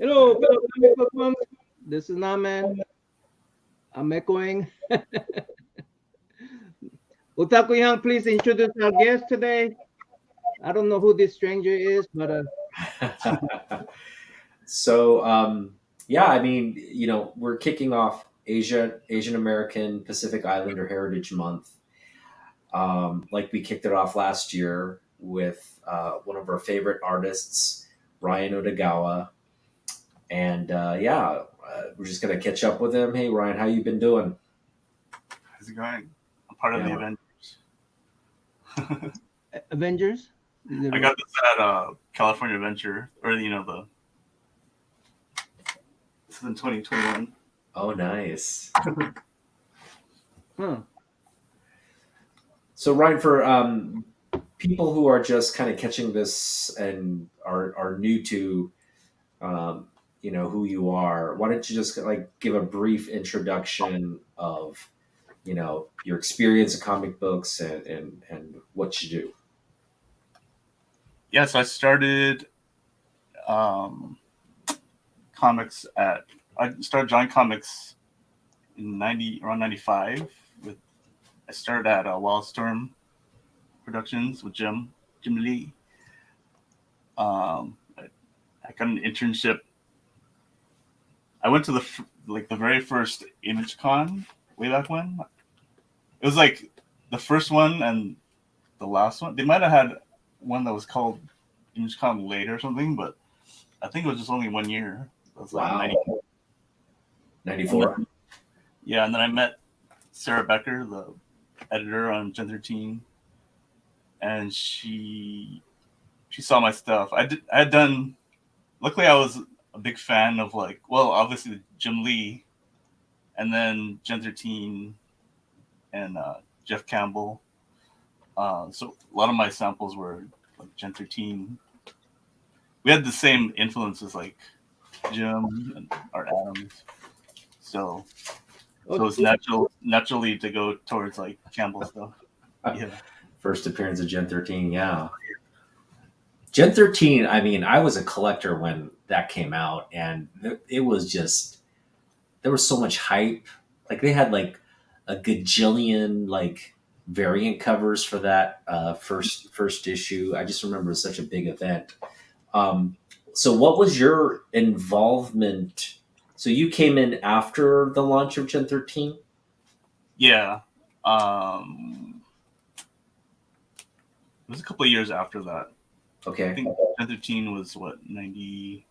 Hello, fellow comic book monks. This is NammaN. I'm echoing. Otaku Young, please introduce our guest today. I don't know who this stranger is, but So yeah, I mean, we're kicking off Asian American Pacific Islander Heritage Month. Like we kicked it off last year with one of our favorite artists, Ryan Odagawa, and we're just gonna catch up with him. Hey, Ryan, how you been doing? How's it going? I'm part of the Yeah. Avengers. Avengers. Is it I got this at California Adventure, or this is in 2021. Oh, nice. Huh. So, Ryan, for people who are just kind of catching this and are new to um, who you are, why don't you just like give a brief introduction of your experience in comic books and what you do. Yeah, so I started comics at. I started Giant Comics in around 95. I started at Wildstorm Productions with Jim Lee. I got an internship. I went to the very first Image Con way back when. It was like the first one and the last one. They might have had one that was called Image Con later or something, but I think it was just only 1 year. It was Wow. like 94. Yeah, and then I met Sarah Becker, the editor on Gen 13, and she saw my stuff. I had done. Luckily, I was a big fan of obviously Jim Lee, and then Gen 13 and Jeff Campbell. So a lot of my samples were like Gen 13. We had the same influences like Jim and Art Adams. So it's naturally to go towards like Campbell stuff. Yeah. First appearance of Gen 13, yeah. Gen 13, I mean, I was a collector when that came out, and it was just, there was so much hype. Like, they had like a gajillion like variant covers for that first issue. I just remember it was such a big event. So, what was your involvement? So, you came in after the launch of Gen 13? Yeah. It was a couple of years after that. I Okay. think Gen 13 was what, 90,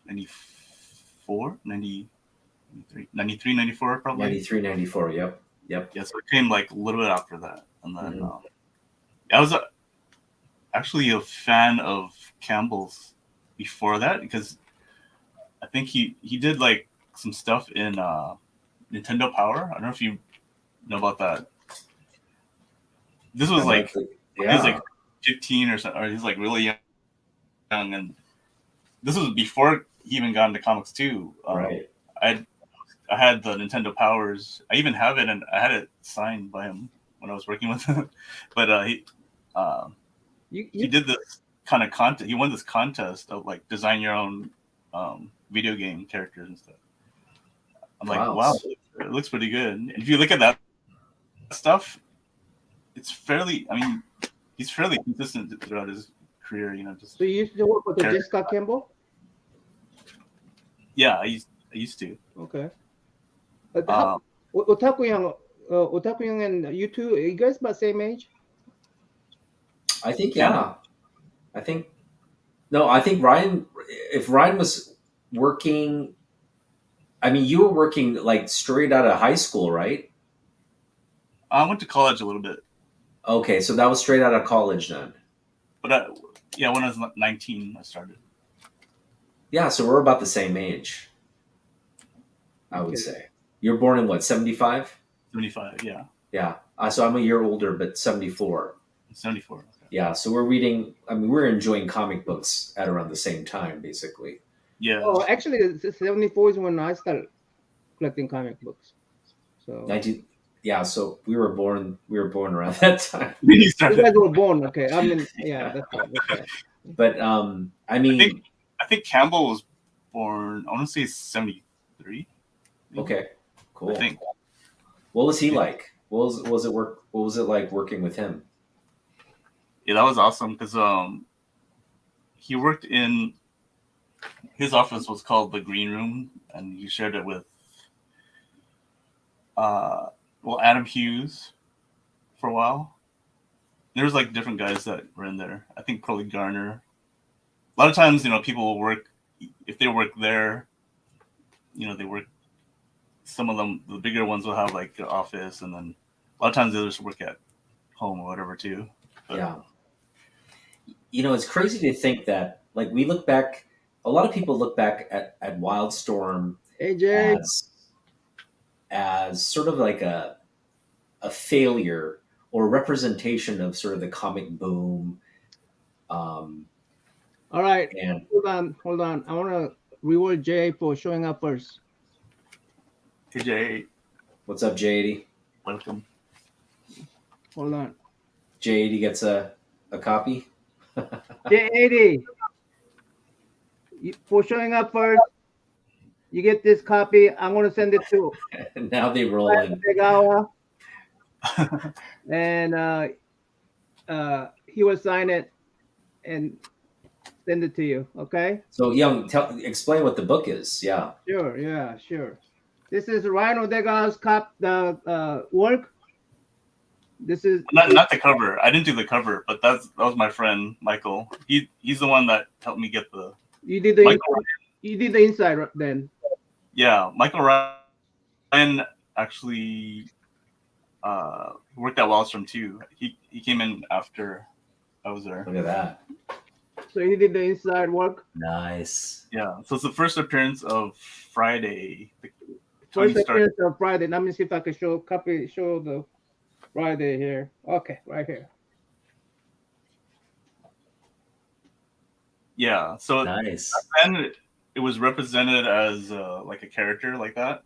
94, 90, 93, 94 probably. 93, 94, yep. Yeah, so it came like a little bit after that. And then Mhm. I was actually a fan of Campbell's before that because I think he did like some stuff in Nintendo Power. I don't know if you know about that. This was like he was like 15 or something, or he's like really young, and this was before he even got into comics too. Right. I had the Nintendo Powers. I even have it, and I had it signed by him when I was working with him. But he did this kind of contest. He won this contest of like design your own video game characters and stuff. I'm like, wow, it looks pretty good. And if you look at that stuff, it's fairly. I mean, he's fairly consistent throughout his career. Just. So you used to work with Jessica Campbell? Yeah, I used to. Okay. Otaku Young and you two, are you guys about the same age? I think, yeah. I think Ryan, if Ryan was working, I mean, you were working like straight out of high school, right? I went to college a little bit. Okay, so that was straight out of college then. But when I was 19, I started. Yeah, so we're about the same age, I would say. You're born in what, 75? 75, yeah. Yeah, so I'm a year older, but 74. 74. Okay. Yeah, so we're enjoying comic books at around the same time, basically. Yeah. Oh, actually, 74 is when I started collecting comic books. So 19. Yeah, so we were born around that time. You guys were born, okay. I mean, yeah, that's right. But I mean, I I think Campbell was born, I want to say 73. Okay, cool. I think. What was he like? What was it like working with him? Yeah, that was awesome because he worked in his office was called the Green Room, and he shared it with Adam Hughes for a while. There was like different guys that were in there. I think probably Garner. A lot of times, people will work if they work there. They work. Some of them, the bigger ones, will have like an office, and then a lot of times the others work at home or whatever too. But, Yeah. It's crazy to think that, like, we look back. A lot of people look back at Wildstorm AJ, as sort of like a failure or a representation of sort of the comic boom. all right, And hold on. I want to reward Jay for showing up first. AJ, what's up, J80? welcome. Hold on. J80 gets a copy. J80, for showing up first, you get this copy. I'm going to send it to Now they roll in. Odagawa, and he will sign it and send it to you. Okay? So, Young, explain what the book is. Yeah. Sure. Yeah. Sure. This is Ryan Odagawa's work. This is Not the cover. I didn't do the cover, but that was my friend Michael. He's the one that helped me get the. you did the Michael, you did the inside then. Yeah, Michael Ryan actually worked at Wallstrom too. He came in after I was there. Look at that. So he did the inside work. Nice. Yeah, so it's the first appearance of Friday. First appearance of Friday. Let me see if I can show the Friday here. Okay, right here. Yeah, so Nice. then it was represented as like a character like that.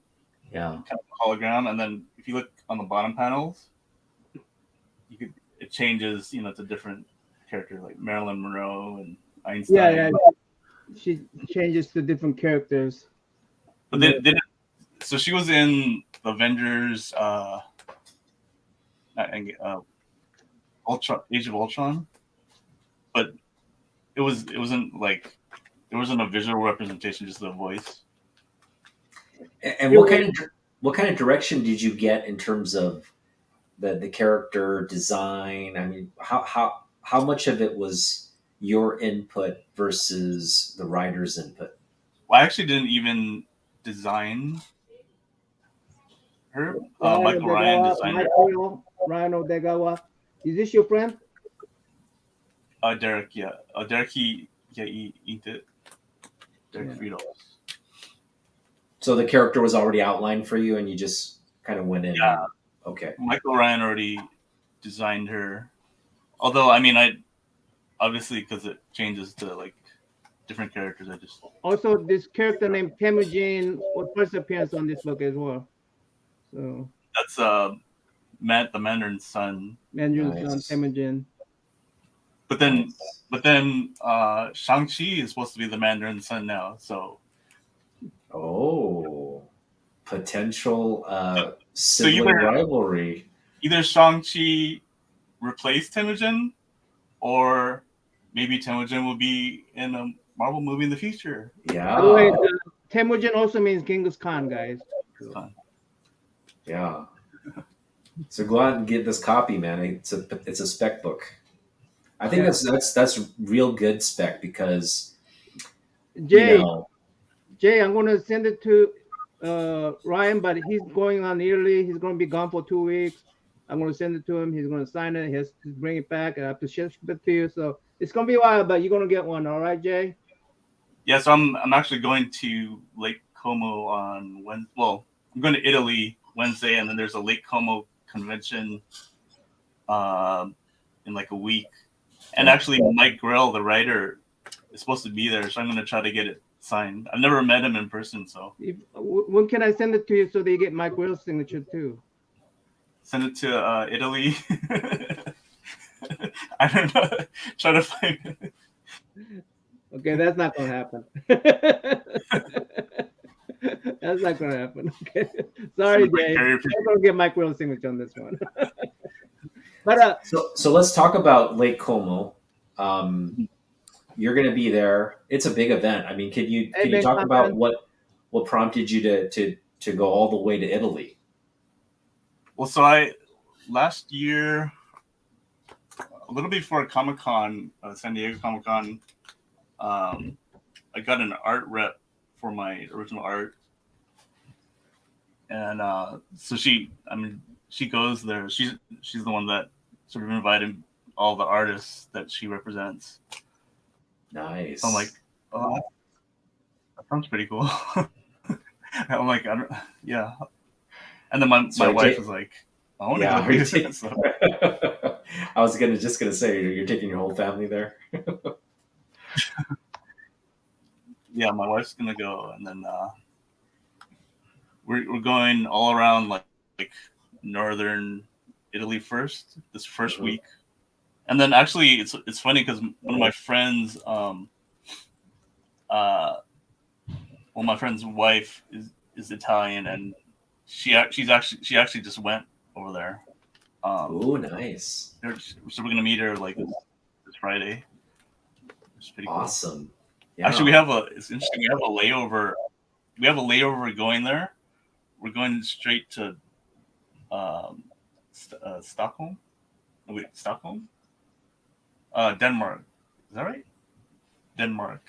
Yeah. Kind of hologram, and then if you look on the bottom panels, it changes, to different characters like Marilyn Monroe and Einstein. Yeah. She changes to different characters. But so she was in Avengers, Ultron, Age of Ultron, but it wasn't like there wasn't a visual representation, just the voice. And what kind of direction did you get in terms of the character design? I mean, how much of it was your input versus the writer's input? Well, I actually didn't even design her. Michael Ryan designed her. Ryan Odagawa. Is this your friend? Derek, yeah. Derek, he inked it. Derek Friedel. So the character was already outlined for you, and you just kind of went in. Yeah. Okay. Michael Ryan already designed her. Although, I mean, I obviously, because it changes to like different characters, I just. Also, this character named Temujin was first appearance on this book as well. So that's the Mandarin's son. Mandarin's son, Temujin. But then Shang-Chi is supposed to be the Mandarin's son now, so. Oh, potential sibling rivalry. Either Shang-Chi replaced Temujin, or maybe Temujin will be in a Marvel movie in the future. Yeah. By the way, Temujin also means Genghis Khan, guys. Yeah. So go out and get this copy, man. It's a spec book. I think that's real good spec because Jay, I'm going to send it to Ryan, but he's going on Italy. He's going to be gone for 2 weeks. I'm going to send it to him. He's going to sign it. He has to bring it back. I have to ship it to you. So it's going to be a while, but you're going to get one. All right, Jay? Yeah, so I'm actually going to Lake Como on Wednesday. Well, I'm going to Italy Wednesday, and then there's a Lake Como convention in like a week. And actually, Mike Grell, the writer, is supposed to be there, so I'm going to try to get it signed. I've never met him in person, so. When can I send it to you so that you get Mike Grell's signature too? Send it to Italy. I don't know. Try to find it. Okay, that's not gonna happen. That's not gonna happen. Okay, sorry, James. I'm gonna get Mike Will's signature on this one. But So let's talk about Lake Como. You're going to be there. It's a big event. I mean, hey, can you Ben talk about Compton. what prompted you to go all the way to Italy? Well, so I last year, a little before Comic Con, San Diego Comic Con, I got an art rep for my original art, and so she goes there. She's the one that sort of invited all the artists that she represents. Nice. So I'm like, oh, that sounds pretty cool. I'm like, yeah. And then my wife was like, I want to go do this. So. I was just gonna say, you're taking your whole family there. Yeah, my wife's gonna go, and then we're going all around like northern Italy this first week, and then actually it's funny because one of my friends, my friend's wife is Italian, and she actually just went over there. Oh, nice! So we're gonna meet her like this Friday. It's pretty awesome. Cool. Yeah. Actually, it's interesting. We have a layover. Going there. We're going straight to Stockholm. Oh, wait, Stockholm? Denmark. Is that right? Denmark.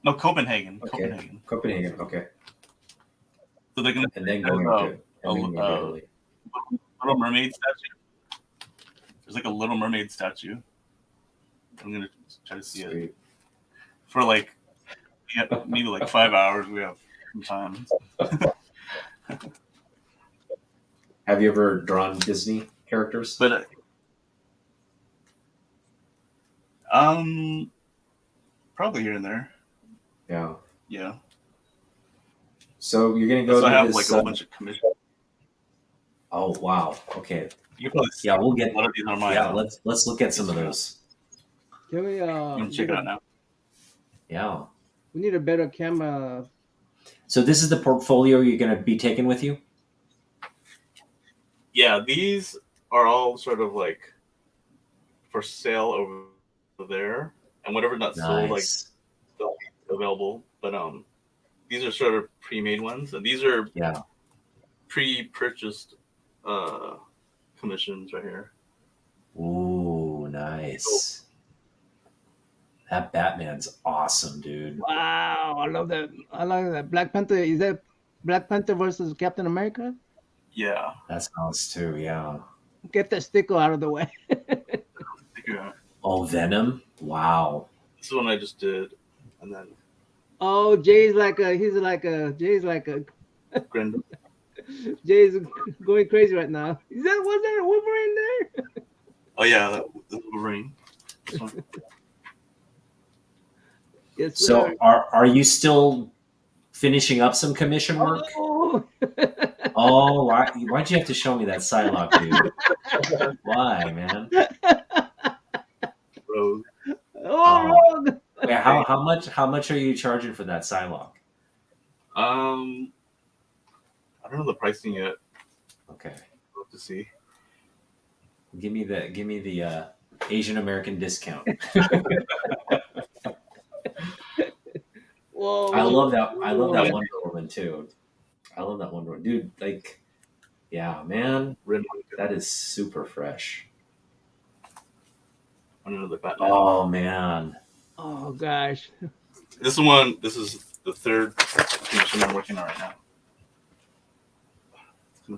No, Copenhagen. Okay. Copenhagen. Okay. So they're gonna and then going to Italy. Little Mermaid statue. There's like a Little Mermaid statue. I'm gonna try to see it for like maybe like 5 hours. We have some time. Have you ever drawn Disney characters? But probably here and there. Yeah. Yeah. So you're gonna go. So I have like a bunch of commissions. Oh wow! Okay. You probably we'll get. A lot of these are mine. Yeah, let's look at some of those. Can we? You can check it out now. Yeah. We need a better camera. So this is the portfolio you're going to be taking with you? Yeah, these are all sort of like for sale over there, and whatever not sold, like still available. But these are sort of pre-made ones, and these are pre-purchased commissions right here. Ooh, nice. That Batman's awesome, dude. Wow, I love that. I like that. Black Panther. Is that Black Panther versus Captain America? Yeah. That sounds too, yeah. Get that sticker out of the way. Oh, Venom? Wow. This is one I just did. And then oh, Jay's like a Grendel. Jay's going crazy right now. Was there a Wolverine there? Oh yeah, that's Wolverine. Yes, so sir. are you still finishing up some commission work? Oh, why'd you have to show me that Psylocke, dude? Why, man? Rogue. Rogue. Wait, how much are you charging for that Psylocke? I don't know the pricing yet. Okay. We'll have to see. Give me the Asian American discount. Whoa, I love that Wonder Woman too. I love that Wonder Woman, dude. Like, yeah, man, that is super fresh. Another Batman. Oh man. Oh gosh. This is the third commission I'm working on right now.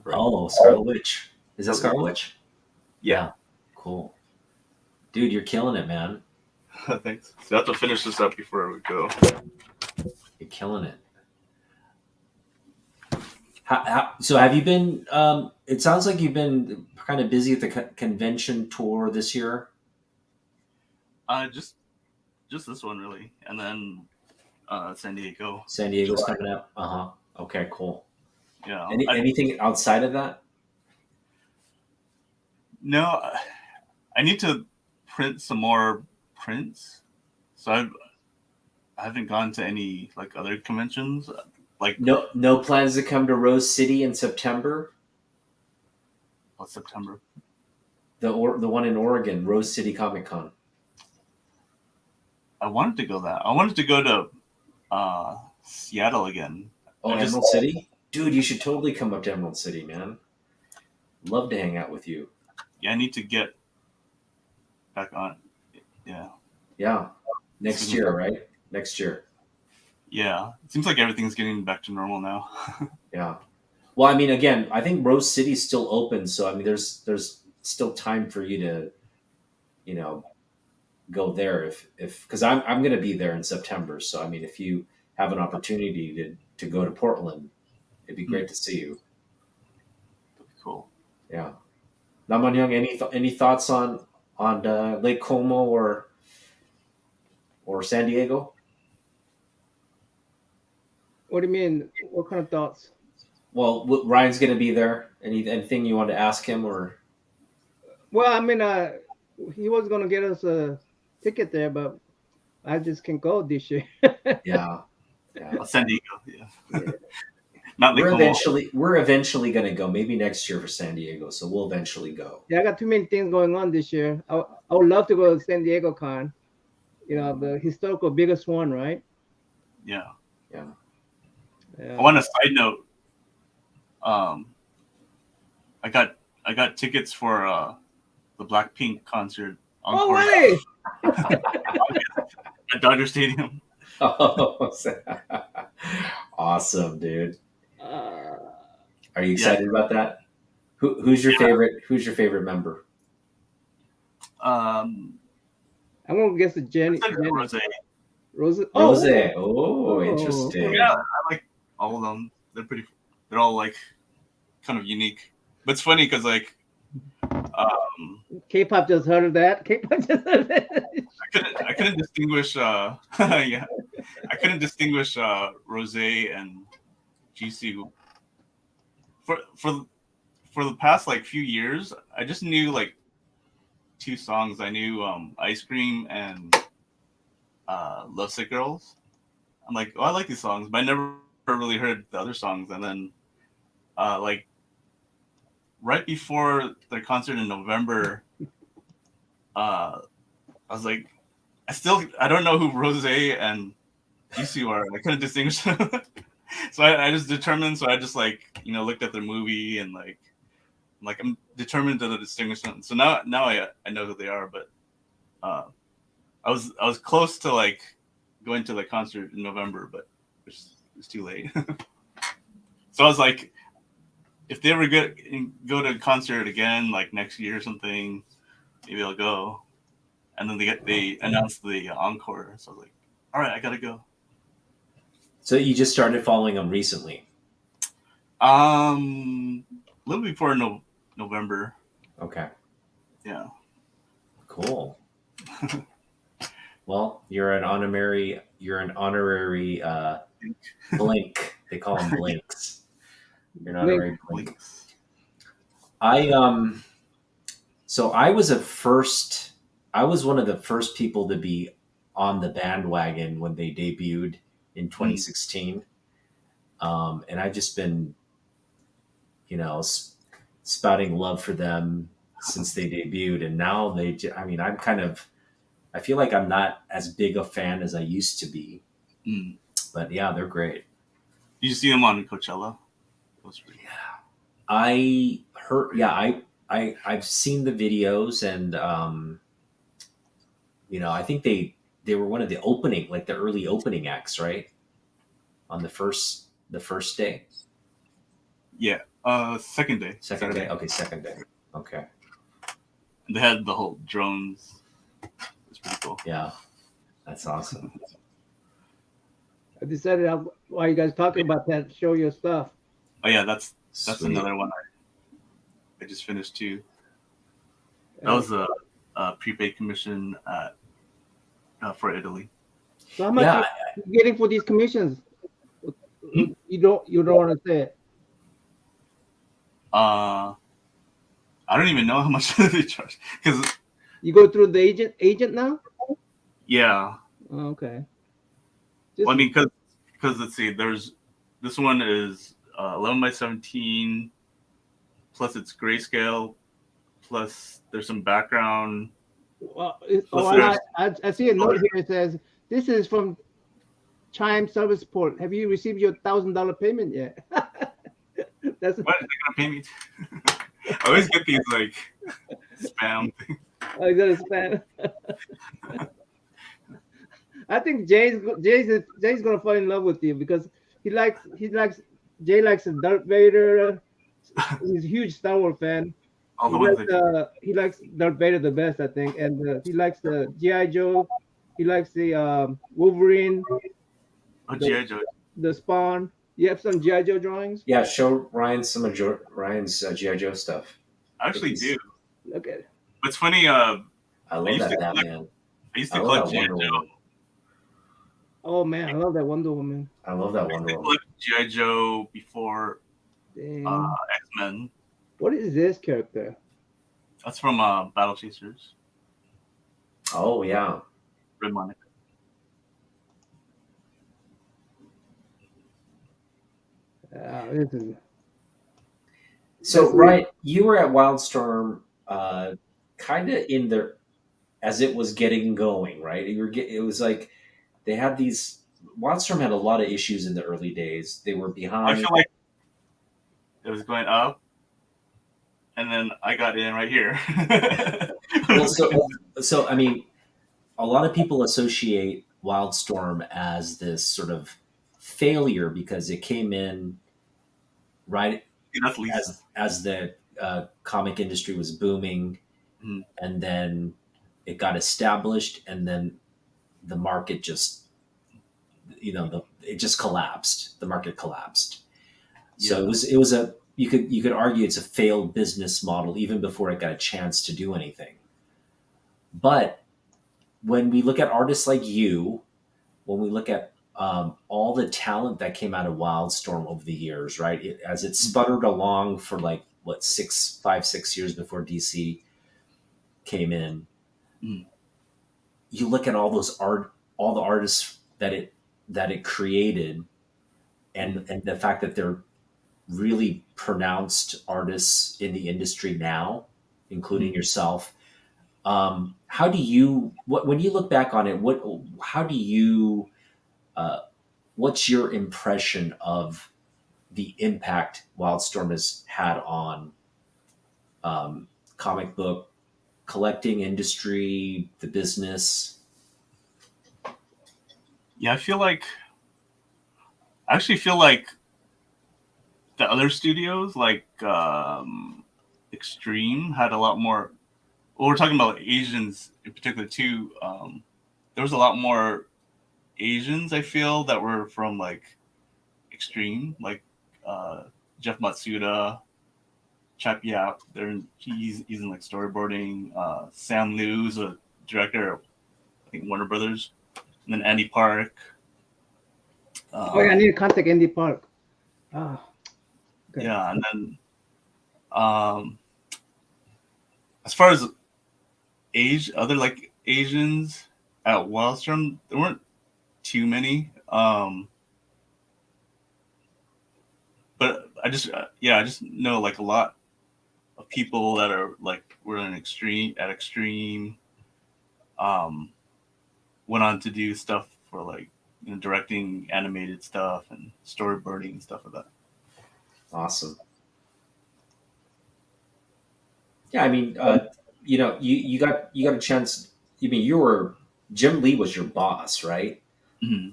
Oh, Scarlet Witch. Is that Scarlet Witch? Yeah. Cool. Dude, you're killing it, man. Thanks. So I have to finish this up before we go. You're killing it. So have you been, it sounds like you've been kind of busy at the convention tour this year. Just this one really. And then San Diego. San Diego's coming up. Okay, cool. Yeah. Anything outside of that? No, I need to print some more prints. So I haven't gone to any like other conventions. Like No plans to come to Rose City in September. what's September? The one in Oregon, Rose City Comic Con. I wanted to go that. I wanted to go to Seattle again. Oh, Emerald City, dude, you should totally come up to Emerald City, man. Love to hang out with you. Yeah, I need to get back on. Yeah. Yeah, next year, right? Next year. Yeah, it seems like everything's getting back to normal now. Yeah. Well, I mean, again, I think Rose City's still open, so I mean, there's still time for you to, you know, go there if because I'm going to be there in September. So I mean, if you have an opportunity to go to Portland, it'd be great to see you. Cool. Yeah. NammaN Young, any thoughts on Lake Como or San Diego? What do you mean? What kind of thoughts? Well, Ryan's going to be there. Anything you want to ask him or? Well, I mean, he was gonna get us a ticket there, but I just can't go this year. Yeah. San Diego. Yeah. Yeah. Not Lake Como. We're eventually going to go. Maybe next year for San Diego. So we'll eventually go. Yeah, I got too many things going on this year. I would love to go to San Diego Con. You know, the historical biggest one, right? Yeah. Yeah. Yeah. I want a side note. I got tickets for the Blackpink concert Oh, encore way! at Dodger Stadium. Oh, awesome, dude. Are you excited about that? Who's your favorite? Who's your favorite member? I'm gonna guess the Jenny. Rose. Rose. Rose. Oh, interesting. Yeah, I like all of them. They're all like kind of unique. But it's funny because like K-pop just heard of that. K-pop just heard of that. I couldn't distinguish yeah. I couldn't distinguish Rose and Jisoo. For the past like few years, I just knew like two songs. I knew Ice Cream and Lovesick Girls. I'm like, oh, I like these songs, but I never really heard the other songs. And then like right before their concert in November, I was like, I don't know who Rose and Jisoo are. I couldn't distinguish them. So I just determined. So I just like looked at their movie and like I'm determined to distinguish them. So now I know who they are. But I was close to like going to the concert in November, but it was too late. So I was like, if they ever go to a concert again, like next year or something, maybe I'll go. And then they announced the encore, so I was like, all right, I gotta go. So you just started following them recently? A little before November. Okay. Yeah. Cool. Well, you're an honorary Blink. They call them Blinks. You're an honorary Blink. So I was one of the first people to be on the bandwagon when they debuted in 2016. And I've just been, spouting love for them since they debuted. And now I feel like I'm not as big a fan as I used to be. But yeah, they're great. Did you see them on Coachella? I heard, I've seen the videos and, I think they were one of the early opening acts, right? On the first day. Yeah. Second day. Second day. Okay. Second day. Okay. They had the whole drones. It's pretty cool. Yeah. That's awesome. I decided while you guys talking about that, show your stuff. Oh yeah, that's Sweet. Another one I just finished too. That was a prepaid commission for Italy. So how much are you getting for these commissions? You don't want to say it. I don't even know how much they charge you go through the agent now. Yeah. Oh, okay. Just, Well, I mean, because let's see, this one is 11 by 17, plus it's grayscale, plus there's some background. I see a note here. It says this is from Chime Service Port. Have you received your $1,000 payment yet? That's what are they gonna pay me? I always get these like spam things. Oh, you got a spam. I think Jay's gonna fall in love with you because Jay likes Darth Vader. He's a huge Star Wars fan. He likes Darth Vader the best, I think, and he likes the G.I. Joe. He likes the Wolverine. Oh, G.I. Joe. The Spawn. You have some G.I. Joe drawings? Yeah, show Ryan some of Ryan's G.I. Joe stuff. I actually do. Look at it. It's funny. I love that Batman. I used to collect G.I. Joe. Oh man, I love that Wonder Woman. I love that Wonder Woman. G.I. Joe before X-Men. What is this character? That's from Battle Chasers. Oh yeah. Red Monica. This is... So, Ryan, you were at Wildstorm, kind of in there as it was getting going, right? It was like they had these. Wildstorm had a lot of issues in the early days. They were behind. I feel like it was going up, and then I got in right here. Well, so I mean, a lot of people associate Wildstorm as this sort of failure because it came in right as the comic industry was booming, and then it got established, and then the market just, it just collapsed. The market collapsed. Yeah. So it was a you could argue it's a failed business model even before it got a chance to do anything. But when we look at artists like you, when we look at all the talent that came out of Wildstorm over the years, right? As it sputtered along for like 5-6 years before DC came in. You look at all the artists that it created, and the fact that they're really pronounced artists in the industry now, including yourself. How do you, when you look back on it, what's your impression of the impact Wildstorm has had on comic book collecting industry, the business? Yeah, I actually feel like the other studios, like Extreme, had a lot more. Well, we're talking about Asians in particular too. There was a lot more Asians, I feel, that were from like Extreme, like Jeff Matsuda, Chap Yap. He's in like storyboarding. Sam Liu's a director of, I think, Warner Brothers, and then Andy Park. I need to contact Andy Park. Okay. Yeah, and then as far as other like Asians at Wildstorm, there weren't too many. But I just know like a lot of people that are like were at Extreme, went on to do stuff for like directing animated stuff and storyboarding and stuff like that. Awesome. Yeah, I mean, you got a chance. I mean, Jim Lee was your boss, right? Mm-hmm.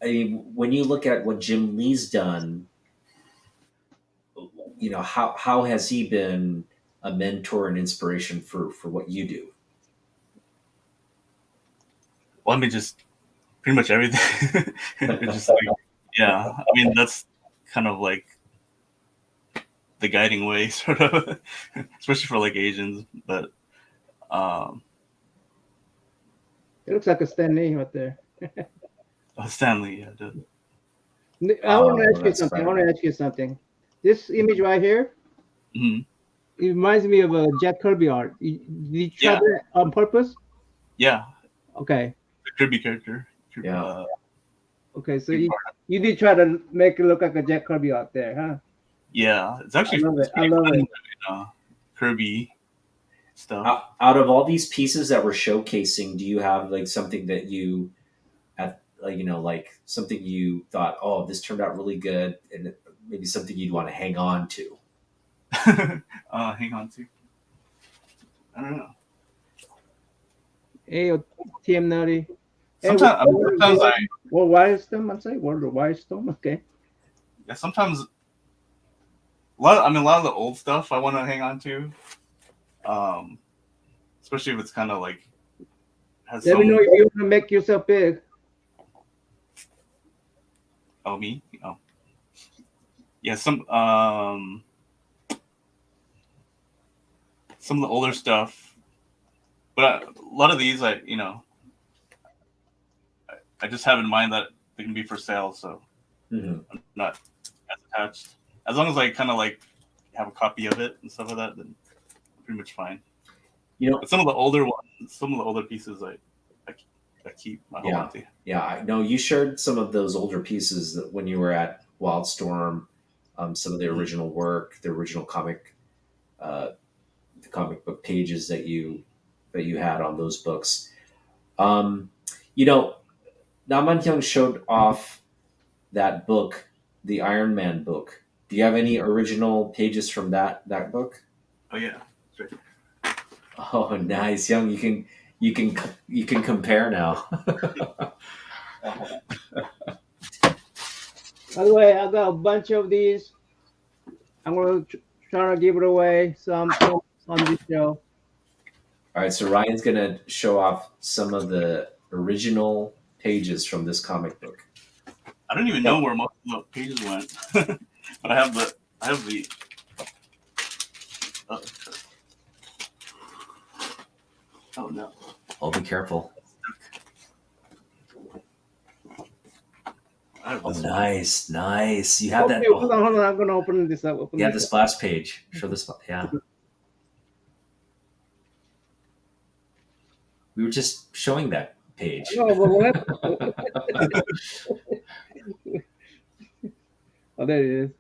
I mean, when you look at what Jim Lee's done, how has he been a mentor and inspiration for what you do? Well, I mean, just pretty much everything. It's just like, yeah. I mean, that's kind of like the guiding way, sort of, especially for like Asians. But it looks like a Stan Lee right there. Stanley, yeah. Dude. I want to ask you something. This image right here, it reminds me of a Jack Kirby art. Did you try that on purpose? Yeah. Okay. The Kirby character. Yeah. Okay, so you did try to make it look like a Jack Kirby out there, huh? Yeah, it's actually I love it. I pretty love fun, it. Kirby stuff. Out of all these pieces that we're showcasing, do you have like something that you at like like something you thought, oh, this turned out really good, and maybe something you'd want to hang on to? Hang on to. I don't know. Hey, TM Nutty. Hey, Sometimes what Wildstorm? I'm saying, what the Wildstorm? Okay. yeah, sometimes a lot of the old stuff I want to hang on to. Especially if it's kind of like has Let me know if you want to make yourself big. Oh, me? Oh, yeah. Some of the older stuff, but a lot of these, I just have in mind that they can be for sale, so I'm not as attached. As long as I kind of like have a copy of it and stuff like that, then I'm pretty much fine. But some of the older ones, some of the older pieces, I keep my whole onto. Yeah, I know you shared some of those older pieces that when you were at Wildstorm, some of the original work, the original comic, the comic book pages that you had on those books. NammaN showed off that book, the Iron Man book. Do you have any original pages from that book? Oh yeah, sure. Oh, nice, Young. You can compare now. By the way, I got a bunch of these. I'm going to try to give it away some on this show. All right, so Ryan's gonna show off some of the original pages from this comic book. I don't even know where most of the pages went, but I have the. Oh no! Oh, be careful. Oh, nice. You have that. Hold on. I'm gonna open this up. Yeah, the splash page. Show this. Yeah. We were just showing that page. No, but what? Oh, there it is.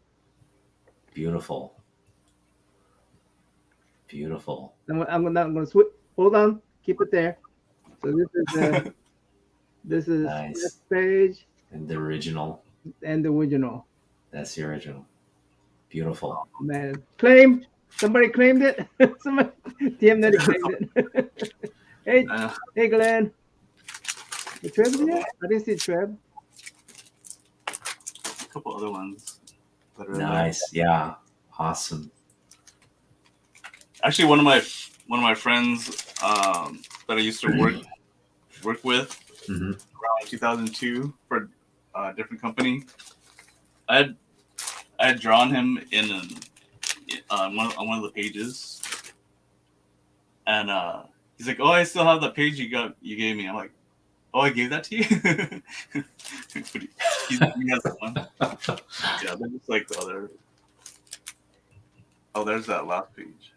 Beautiful. I'm gonna switch. Hold on. Keep it there. So this is nice. This page and the original. That's the original. Beautiful. Oh, man, somebody claimed it. Somebody TM that claimed it. Hey Glenn. The Treb here? I didn't see Treb. A couple other ones. Nice. Yeah. Awesome. Actually, one of my friends that I used to work with around 2002 for a different company. I had drawn him on one of the pages, and he's like, "Oh, I still have the page you gave me." I'm like, "Oh, I gave that to you." he has one. Yeah, they're just like the other. Oh, there's that last page.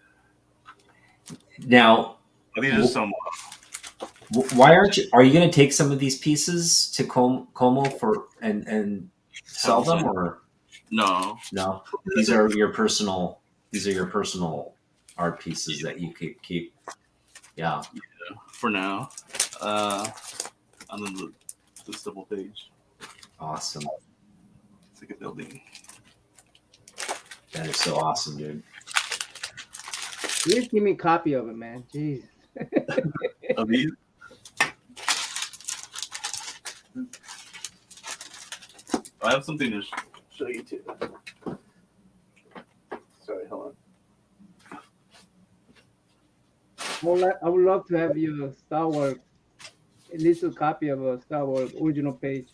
Now, these are some. Why are you going to take some of these pieces to Como for and sell them, or no? These are your personal art pieces that you could keep. Yeah. For now, and then the double page. Awesome. It's like a building. That is so awesome, dude. Please give me a copy of it, man. Jeez. Of these? I have something to show you too. Sorry, hold on. I would love to have your Star Wars, at least a copy of a Star Wars original page.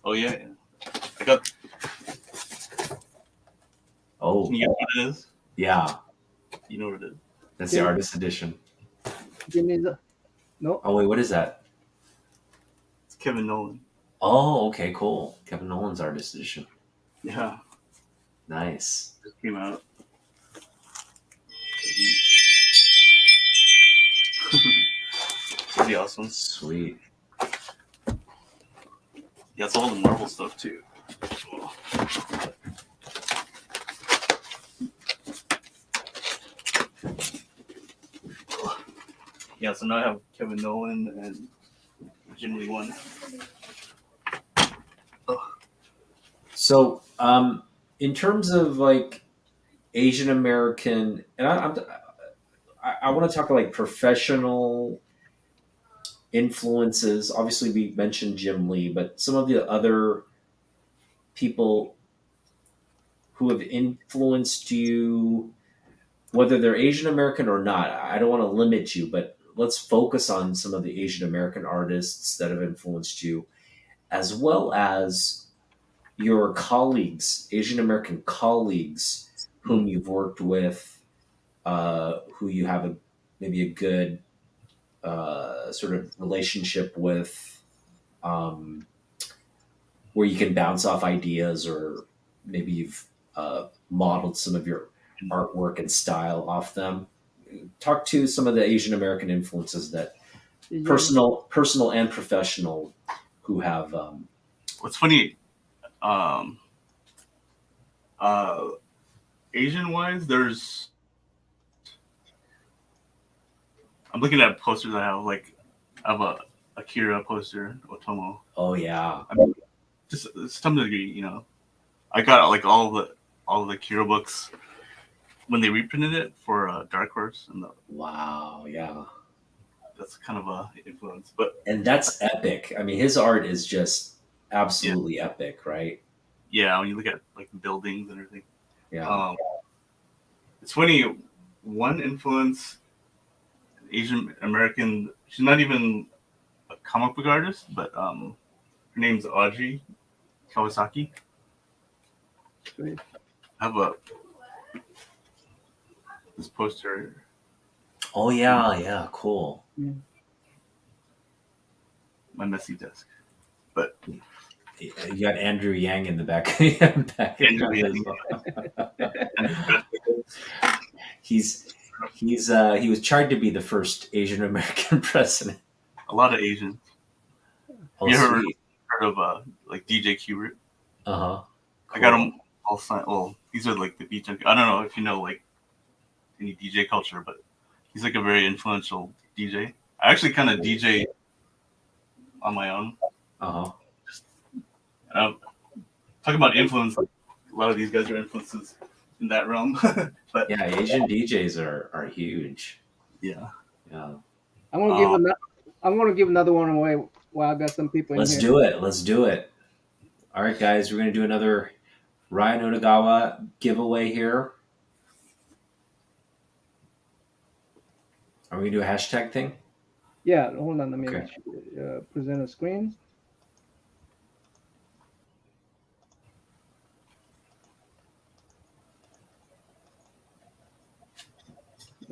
Oh yeah. I got. Oh. Can you guess what it is? Yeah. You know what it is? That's the artist edition. Give me the. No. Oh wait, what is that? It's Kevin Nolan. Oh, okay, cool. Kevin Nolan's artist edition. Yeah. Nice. It came out. Pretty awesome. Sweet. Yeah, it's all the Marvel stuff too. Yeah, so now I have Kevin Nolan and Jim Lee one. So, in terms of like Asian American, and I want to talk like professional influences. Obviously, we mentioned Jim Lee, but some of the other people who have influenced you, whether they're Asian American or not. I don't want to limit you, but let's focus on some of the Asian American artists that have influenced you, as well as your colleagues, Asian American colleagues, whom you've worked with, who you have maybe a good sort of relationship with, um, where you can bounce off ideas, or maybe you've modeled some of your artwork and style off them. Talk to some of the Asian American influences that personal and professional, who have. What's funny, Asian wise, I'm looking at posters I have, like I have a Akira poster, Otomo. Oh yeah. I mean, just to some degree, you know, I got like all the Akira books when they reprinted it for Dark Horse, and Wow. Yeah. that's kind of a influence. But And that's epic. I mean, his art is just absolutely epic, right? yeah, when you look at like buildings and everything, Yeah. it's funny. One influence, Asian American. She's not even a comic book artist, but her name's Audrey Kawasaki. Sweet. I have this poster. Oh yeah. Yeah. Cool. My messy desk, but You got Andrew Yang in the back. Andrew Yang. He was tried to be the first Asian American president. A lot of Asians. Oh, You ever sweet. heard of like DJ Kubert? Uh-huh. I got them all signed. Well, these are like the beat. I don't know if you know like any DJ culture, but he's like a very influential DJ. I actually kind of DJ on my own. Uh-huh. Talking about influence, like, a lot of these guys are influences in that realm. But Yeah, Asian DJs are huge. yeah, Yeah. I'm gonna give another one away while I got some people in Let's here. do it. Let's do it. All right, guys, we're gonna do another Ryan Odagawa giveaway here. Are we gonna do a hashtag thing? Yeah, hold on. Let me Okay. present a screen.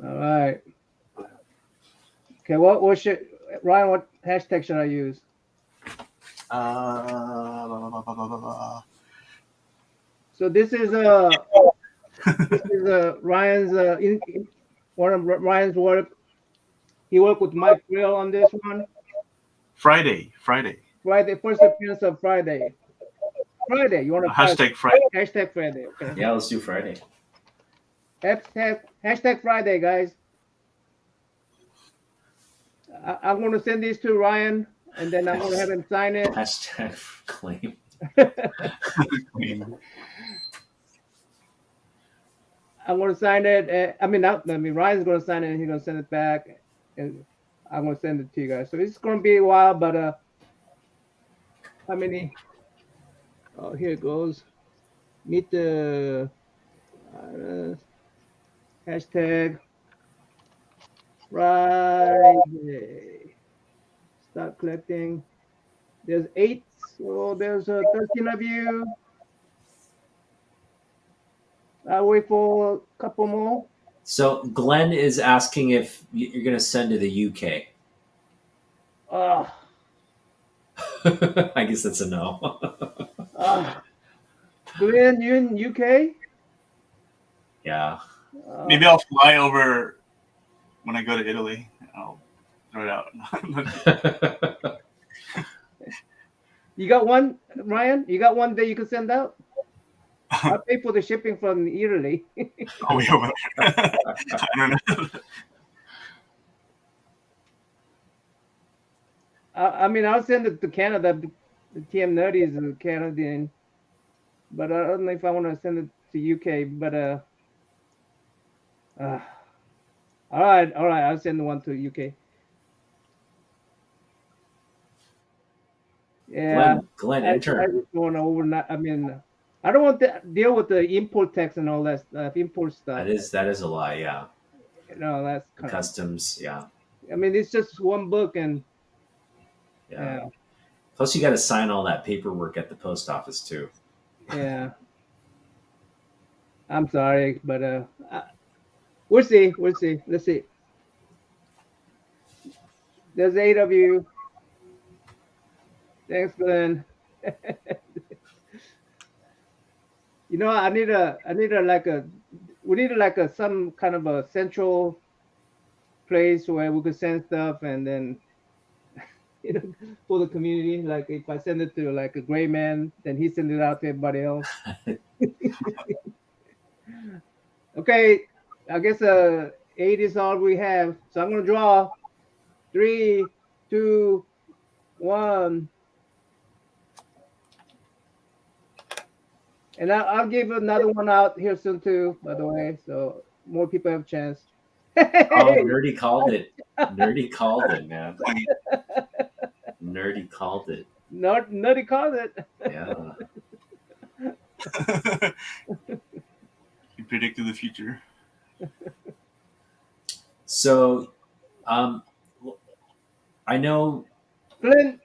All right. Okay. What should Ryan? What hashtag should I use? So this is Ryan's one of Ryan's work. He worked with Mike Grill on this one. Friday. First appearance of Friday. You want to Hashtag Friday. Hashtag Friday. Okay. Yeah, let's do Friday. Hashtag Friday, guys. I'm going to send these to Ryan, and then I'm going to have him sign it. Hashtag claim. I'm going to sign it. Ryan's going to sign it, and he's going to send it back, and I'm going to send it to you guys. So it's going to be a while, but how many? Oh, here it goes. Meet the hashtag Friday. Start collecting. There's 8, so there's 13 of you. I'll wait for a couple more. So Glenn is asking if you're gonna send to the UK. I guess that's a no. Glenn, you in UK? Yeah. Maybe I'll fly over when I go to Italy. I'll throw it out. You got one, Ryan? You got one that you can send out? I'll pay for the shipping from Italy. Oh, we over there. I don't know. I mean, I'll send it to Canada. The TM Nerdy is a Canadian, but I don't know if I want to send it to UK. But all right, I'll send one to UK. Yeah, Glenn, I enter. just want to overnight. I mean, I don't want to deal with the import tax and all that stuff, import stuff. That is a lie. Yeah, You know, that's the customs. Yeah, I mean, it's just one book, and yeah. yeah, Plus, you got to sign all that paperwork at the post office too. yeah. I'm sorry, but we'll see. We'll see. Let's see. There's 8 of you. Thanks, Glenn. You know, I need a like a we need like a some kind of a central place where we could send stuff, and then you know, for the community. Like if I send it to like a gray man, then he send it out to everybody else. Okay, I guess 8 is all we have. So I'm gonna draw 3, 2, 1. And I'll give another one out here soon too, by the way, so more people have a chance. Oh, Nerdy called it. Nerdy called it, man. Nerdy called it. Nutty called it. Yeah. You predicted the future. So, I know. Flynn,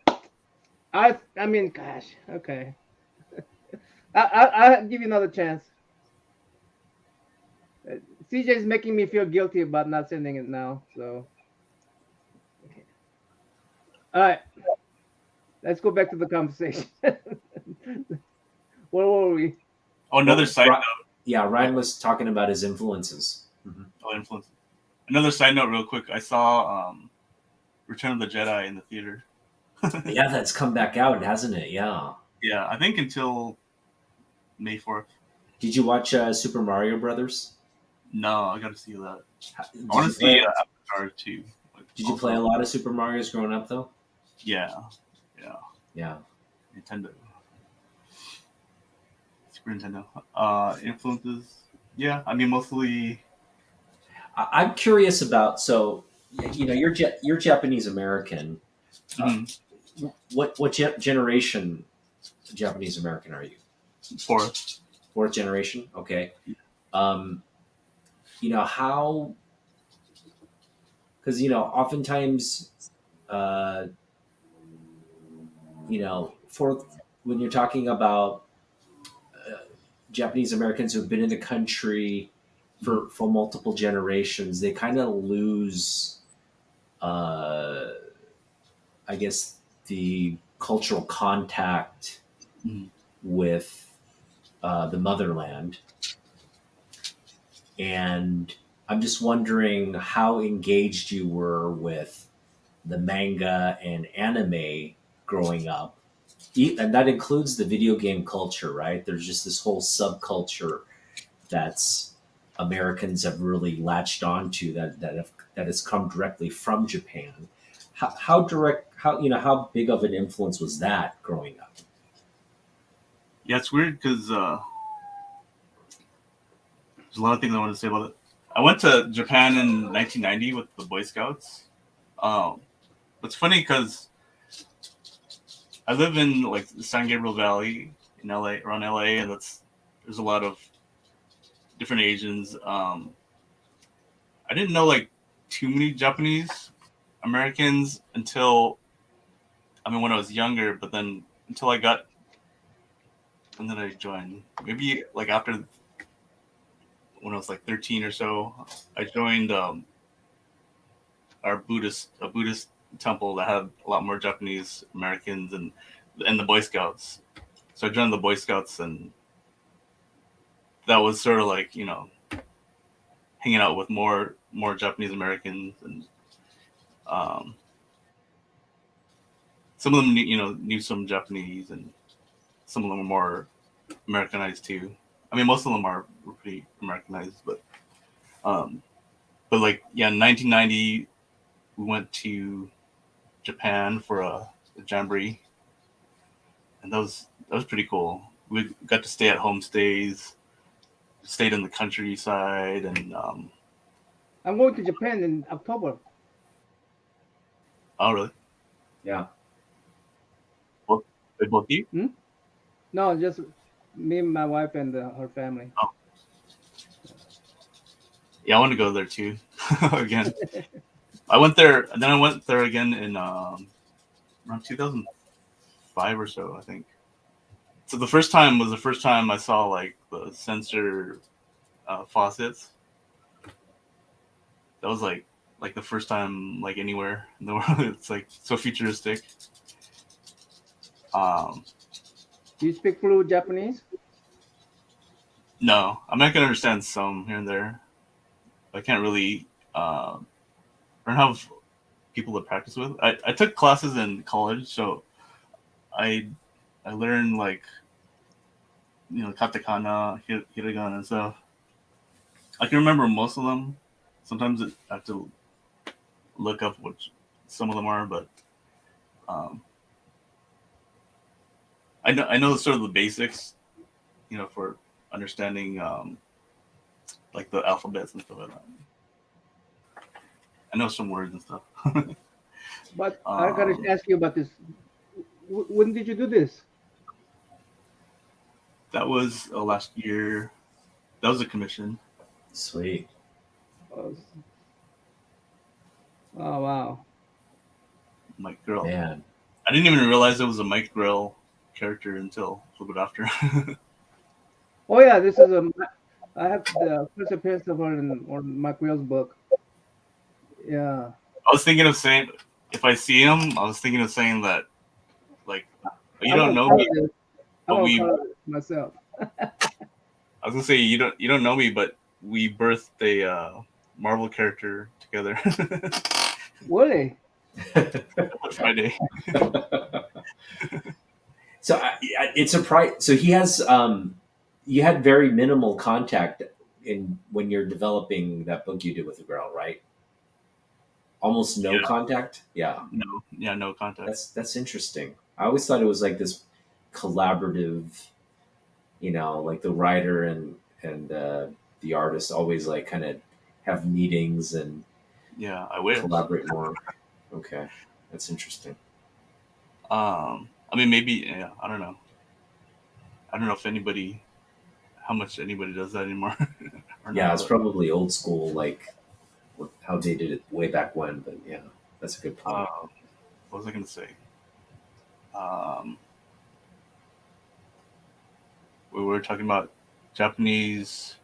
I mean, gosh, okay. I'll give you another chance. CJ is making me feel guilty about not sending it now, so. Okay. All right, let's go back to the conversation. Where were we? Oh, another side note. Yeah, Ryan was talking about his influences. Mm-hmm. Oh, influence. Another side note, real quick. I saw Return of the Jedi in the theater. Yeah, that's come back out, hasn't it? Yeah. Yeah, I think until May 4th. Did you watch Super Mario Brothers? No, I got to see that. I want to see Avatar too. Did you play a lot of Super Marios growing up, though? Yeah. Yeah. Nintendo. Super Nintendo. Influences. Yeah, I mean mostly. I'm curious about. So, you know, you're Japanese American. Mm-hmm. What generation Japanese American are you? Fourth generation. Okay. You know how? Because oftentimes, when you're talking about Japanese Americans who've been in the country for multiple generations, they kind of lose, I guess, the cultural contact with the motherland. And I'm just wondering how engaged you were with the manga and anime growing up. And that includes the video game culture, right? There's just this whole subculture that's Americans have really latched onto that has come directly from Japan. How big of an influence was that growing up? Yeah, it's weird because there's a lot of things I want to say about it. I went to Japan in 1990 with the Boy Scouts. It's funny because I live in like the San Gabriel Valley in LA, around LA, and there's a lot of different Asians. I didn't know like too many Japanese Americans until when I was younger, but then until when did I join? Maybe like after when I was like 13 or so, I joined a Buddhist temple that had a lot more Japanese Americans and the Boy Scouts. So I joined the Boy Scouts, and that was sort of like hanging out with more Japanese Americans, and some of them knew some Japanese, and some of them were more Americanized too. I mean, most of them were pretty Americanized, but like in 1990 we went to Japan for a jamboree, and that was pretty cool. We got to stay at homestays, stayed in the countryside, and I'm going to Japan in October. oh really? Yeah. Both you? No, just me and my wife and her family. Oh. Yeah, I want to go there too. Again, I went there, and then I went there again in around 2005 or so, I think. So the first time was the first time I saw like the sensor faucets. That was like the first time like anywhere in the world. It's like so futuristic. Do you speak fluent Japanese? No, I mean, I can understand some here and there. I can't really. I don't have people to practice with. I took classes in college, so I learned like katakana, hiragana, and stuff. I can remember most of them. Sometimes I have to look up what some of them are, but I know sort of the basics, for understanding like the alphabets and stuff like that. I know some words and stuff. But I gotta ask you about this. When did you do this? That was last year. That was a commission. Sweet. Oh wow. Mike Grill. Man. I didn't even realize it was a Mike Grill character until a little bit after. Oh yeah, this is I have the first appearance of her in Mike Will's book. Yeah. I was thinking of saying, if I see him, I was thinking of saying that, like, you don't know me, but we. Myself. I was gonna say you don't know me, but we birthed a Marvel character together. Really? Friday. So it's surprising. So he has. You had very minimal contact when you're developing that book you did with the girl, right? Almost no contact. Yeah. No contact. That's interesting. I always thought it was like this collaborative, like the writer and the artist always like kind of have meetings and I wish collaborate more. Okay, that's interesting. I mean, maybe I don't know. I don't know if how much anybody does that anymore. It's probably old school, like how they did it way back when. But yeah, that's a good point. What was I going to say? We were talking about Japanese.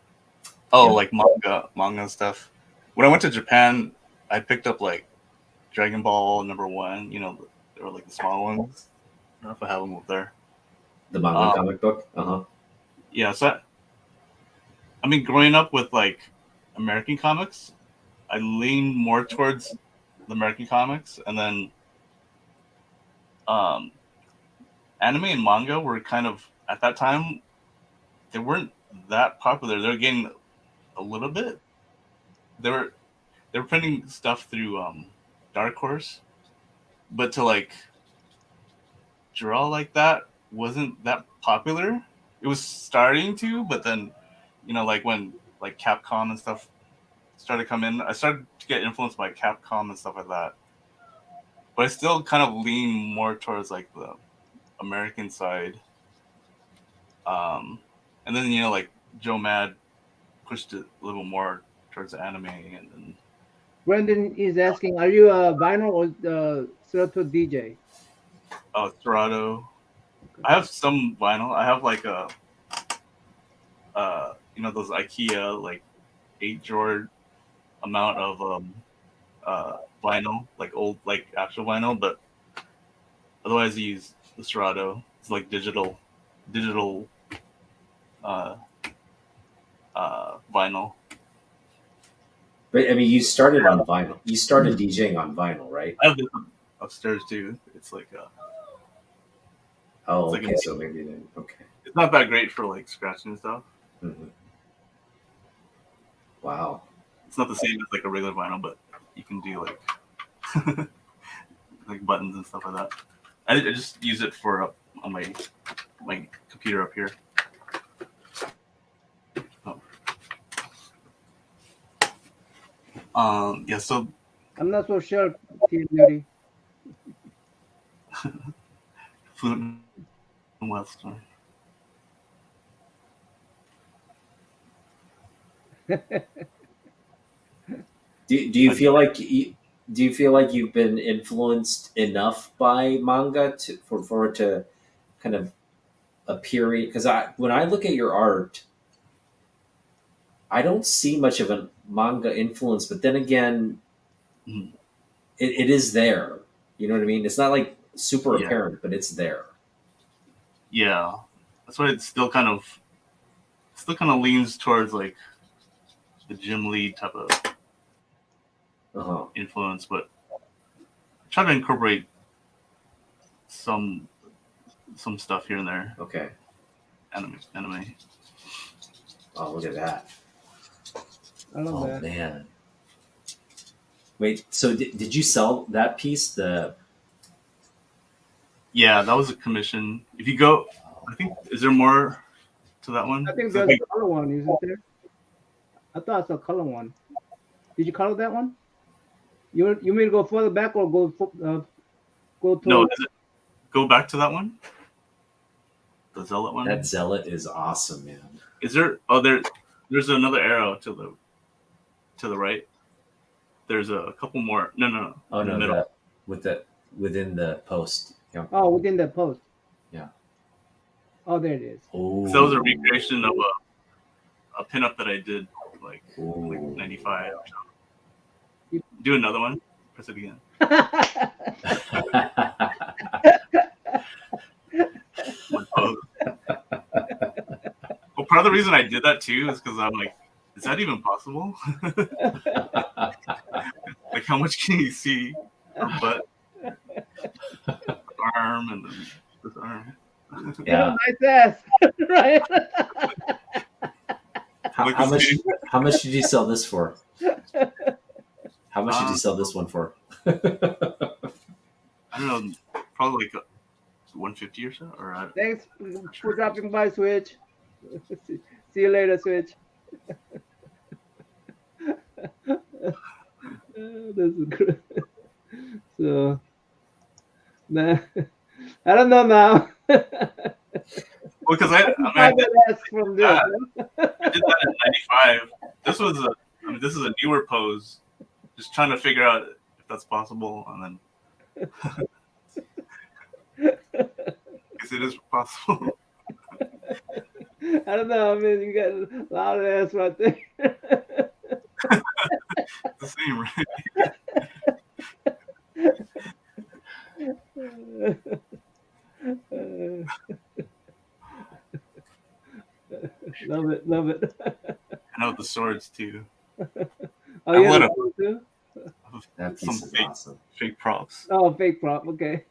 Like manga stuff. When I went to Japan, I picked up like Dragon Ball #1. They were like the small ones. I don't know if I have them up there. The manga comic book. Yeah, so I mean, growing up with like American comics, I leaned more towards the American comics, and then anime and manga were kind of at that time they weren't that popular. They were getting a little bit. They were printing stuff through Dark Horse, but to like draw like that wasn't that popular. It was starting to, but then like when like Capcom and stuff started coming in, I started to get influenced by Capcom and stuff like that. But I still kind of lean more towards like the American side. And then like Joe Mad pushed it a little more towards the anime, and then Brendan is asking, are you a vinyl or Serato DJ? Oh, Serato. I have some vinyl. I have like a those IKEA like 8 drawer amount of vinyl, like old like actual vinyl, but otherwise I use the Serato. It's like digital vinyl. But I mean, you started on vinyl. You started DJing on vinyl, right? I have this upstairs too. It's like Oh, It's okay. So maybe then. Okay. it's not that great for like scratching and stuff. Mm-hmm. Wow. It's not the same as like a regular vinyl, but you can do like like buttons and stuff like that. I just use it for on my computer up here. Yeah. So I'm not so sure, Kid Nudie. Fluent in Western. Do you feel like do you feel like you've been influenced enough by manga for it to kind of appear? Because when I look at your art, I don't see much of a manga influence, but then again, Mhm. it is there. You know what I mean? It's not like super Yeah. apparent, but it's there. Yeah. That's why it still kind of leans towards like the Jim Lee type of Uh-huh. influence, but try to incorporate some stuff here and there. Okay. Anime. Oh, look at that. I love Oh that. man. Wait, so did you sell that piece? Yeah, that was a commission. If you go, I think, is there more to that one? I think 'Cause there's a color one, isn't there? I thought it's a color one. Did you color that one? You mean to go further back or go to? no, go back to that one. The Zealot one. That Zealot is awesome, man. Is there? Oh, there's another arrow to the right. There's a couple more. No. Oh in the no, middle. within the post. Yeah. Oh, within that post. Yeah. Oh, there it is. Oh. So that was a recreation of a pinup that I did like Ooh. 95. Do another one. Press it again. One pose. Well, part of the reason I did that too is because I'm like, is that even possible? Like, how much can you see? Her butt, arm, and then this arm. Yeah. Nice ass, right? How much did you sell this for? How much did you sell this one for? I don't know, probably like 150 or so. Or Thanks for dropping by, Switch. See you later, Switch. This is good. So, nah, I don't know now. well, because I did from this. that in '95. This was this is a newer pose. Just trying to figure out if that's possible, and then because it is possible. I don't know. I mean, you got a lot of ass right there. The same, right? Love it. I know the swords too. Oh yeah, too? That piece Some is fake, awesome. fake props. Oh, fake prop. Okay.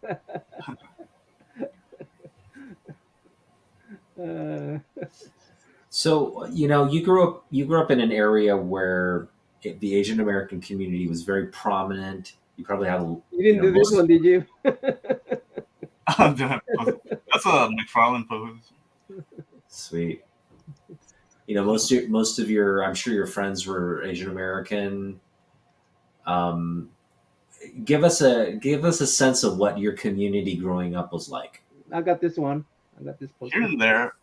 So you grew up in an area where the Asian American community was very prominent. You probably had You didn't do this one, did you? That's a McFarlane pose. Sweet. Most of your, I'm sure your friends were Asian American. Give us a sense of what your community growing up was like. I got this one. I got this poster. Here and there.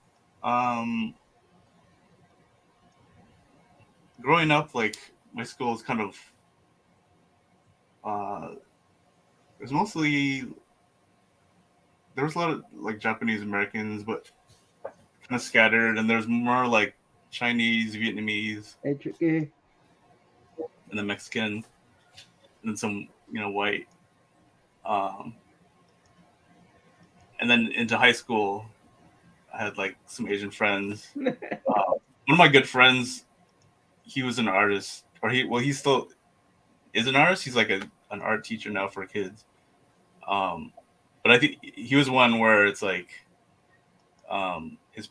Growing up, like my school is kind of it was mostly there was a lot of like Japanese Americans, but kind of scattered, and there's more like Chinese, Vietnamese, and then Mexican, and then some white. And then into high school, I had like some Asian friends. One of my good friends, he was an artist, or he still is an artist. He's like an art teacher now for kids. But I think he was one where it's like his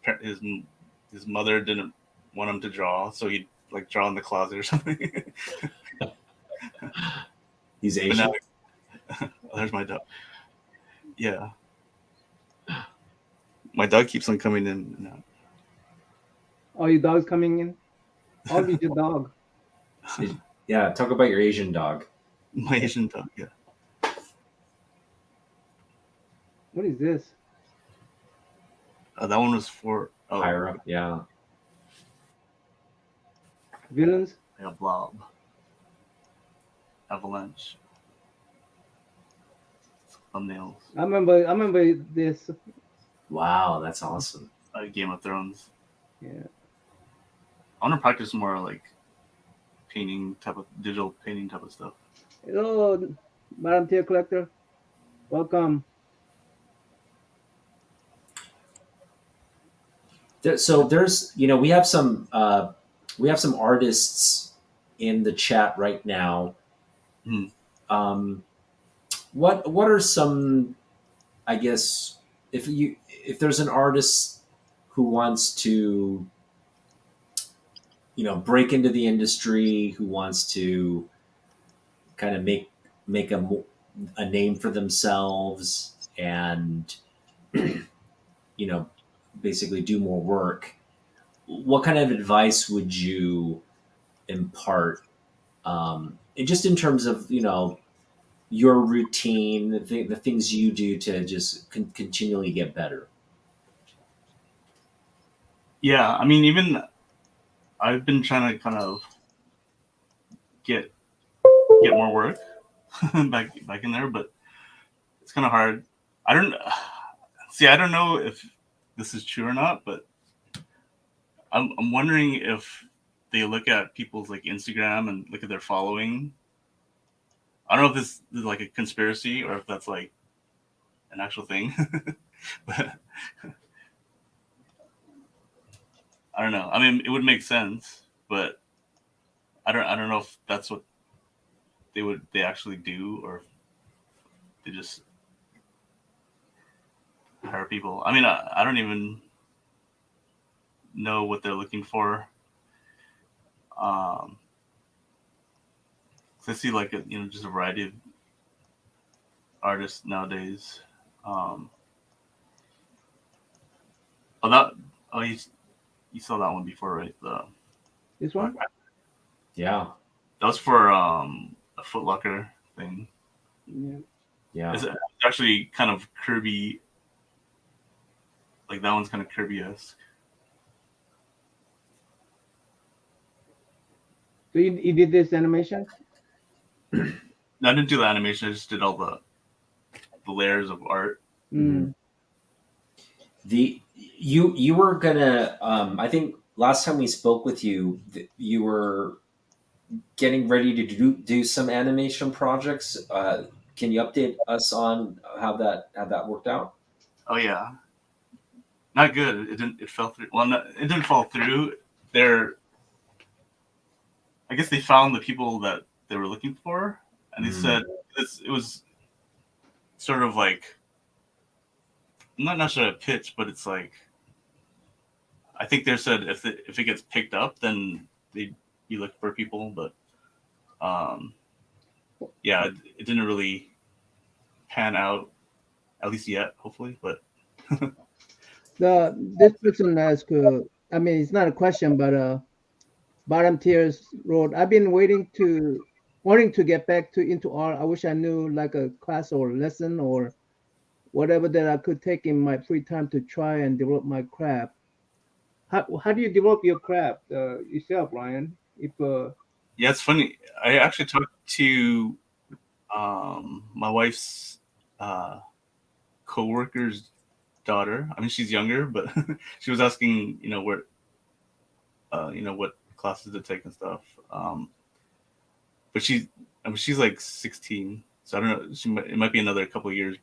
mother didn't want him to draw, so he'd like draw in the closet or something. He's But Asian. now, oh, there's my dog. Yeah, my dog keeps on coming in and out. Oh, your dog's coming in. How old is your dog? Yeah, talk about your Asian dog. My Asian dog. Yeah. What is this? That one was for Pyra. Yeah. Villains? Yeah, Blob. Avalanche. Thumbnails. I remember this. Wow, that's awesome. Game of Thrones. Yeah. I want to practice more like digital painting type of stuff. Hello, Madam Tier Collector. Welcome. So there's, we have some artists in the chat right now. What are some, I guess, if there's an artist who wants to, break into the industry, who wants to kind of make a name for themselves and, basically do more work, what kind of advice would you impart? And just in terms of, your routine, the things you do to just continually get better. Yeah, I mean, even I've been trying to kind of get more work back in there, but it's kind of hard. I don't know if this is true or not, but I'm wondering if they look at people's like Instagram and look at their following. I don't know if this is like a conspiracy or if that's like an actual thing. But I don't know. I mean, it would make sense, but I don't know if that's what they actually do or if they just hire people. I mean, I don't even know what they're looking for. I see like just a variety of artists nowadays. You saw that one before, right? This one? Yeah. That was for a Foot Locker thing. Yeah. Yeah. It's actually kind of Kirby. Like that one's kind of Kirby-esque. So you did this animation? No, I didn't do the animation. I just did all the layers of art. Mm. You were gonna. I think last time we spoke with you, you were getting ready to do some animation projects. Can you update us on how that worked out? Oh yeah, not good. It fell through. Well, it didn't fall through. I guess they found the people that they were looking for, and they said it was sort of like not necessarily a pitch, but it's like I think they said if it gets picked up, then they'd be looking for people, but yeah, it didn't really pan out, at least yet, hopefully. But This person asked, I mean, it's not a question, but bottom tiers wrote, I've been wanting to get back into art. I wish I knew like a class or lesson or whatever that I could take in my free time to try and develop my craft. How do you develop your craft yourself, Ryan? yeah, it's funny. I actually talked to my wife's co-worker's daughter. I mean, she's younger, but she was asking, where, what classes to take and stuff. But she's like 16, so I don't know. It might be another couple of years.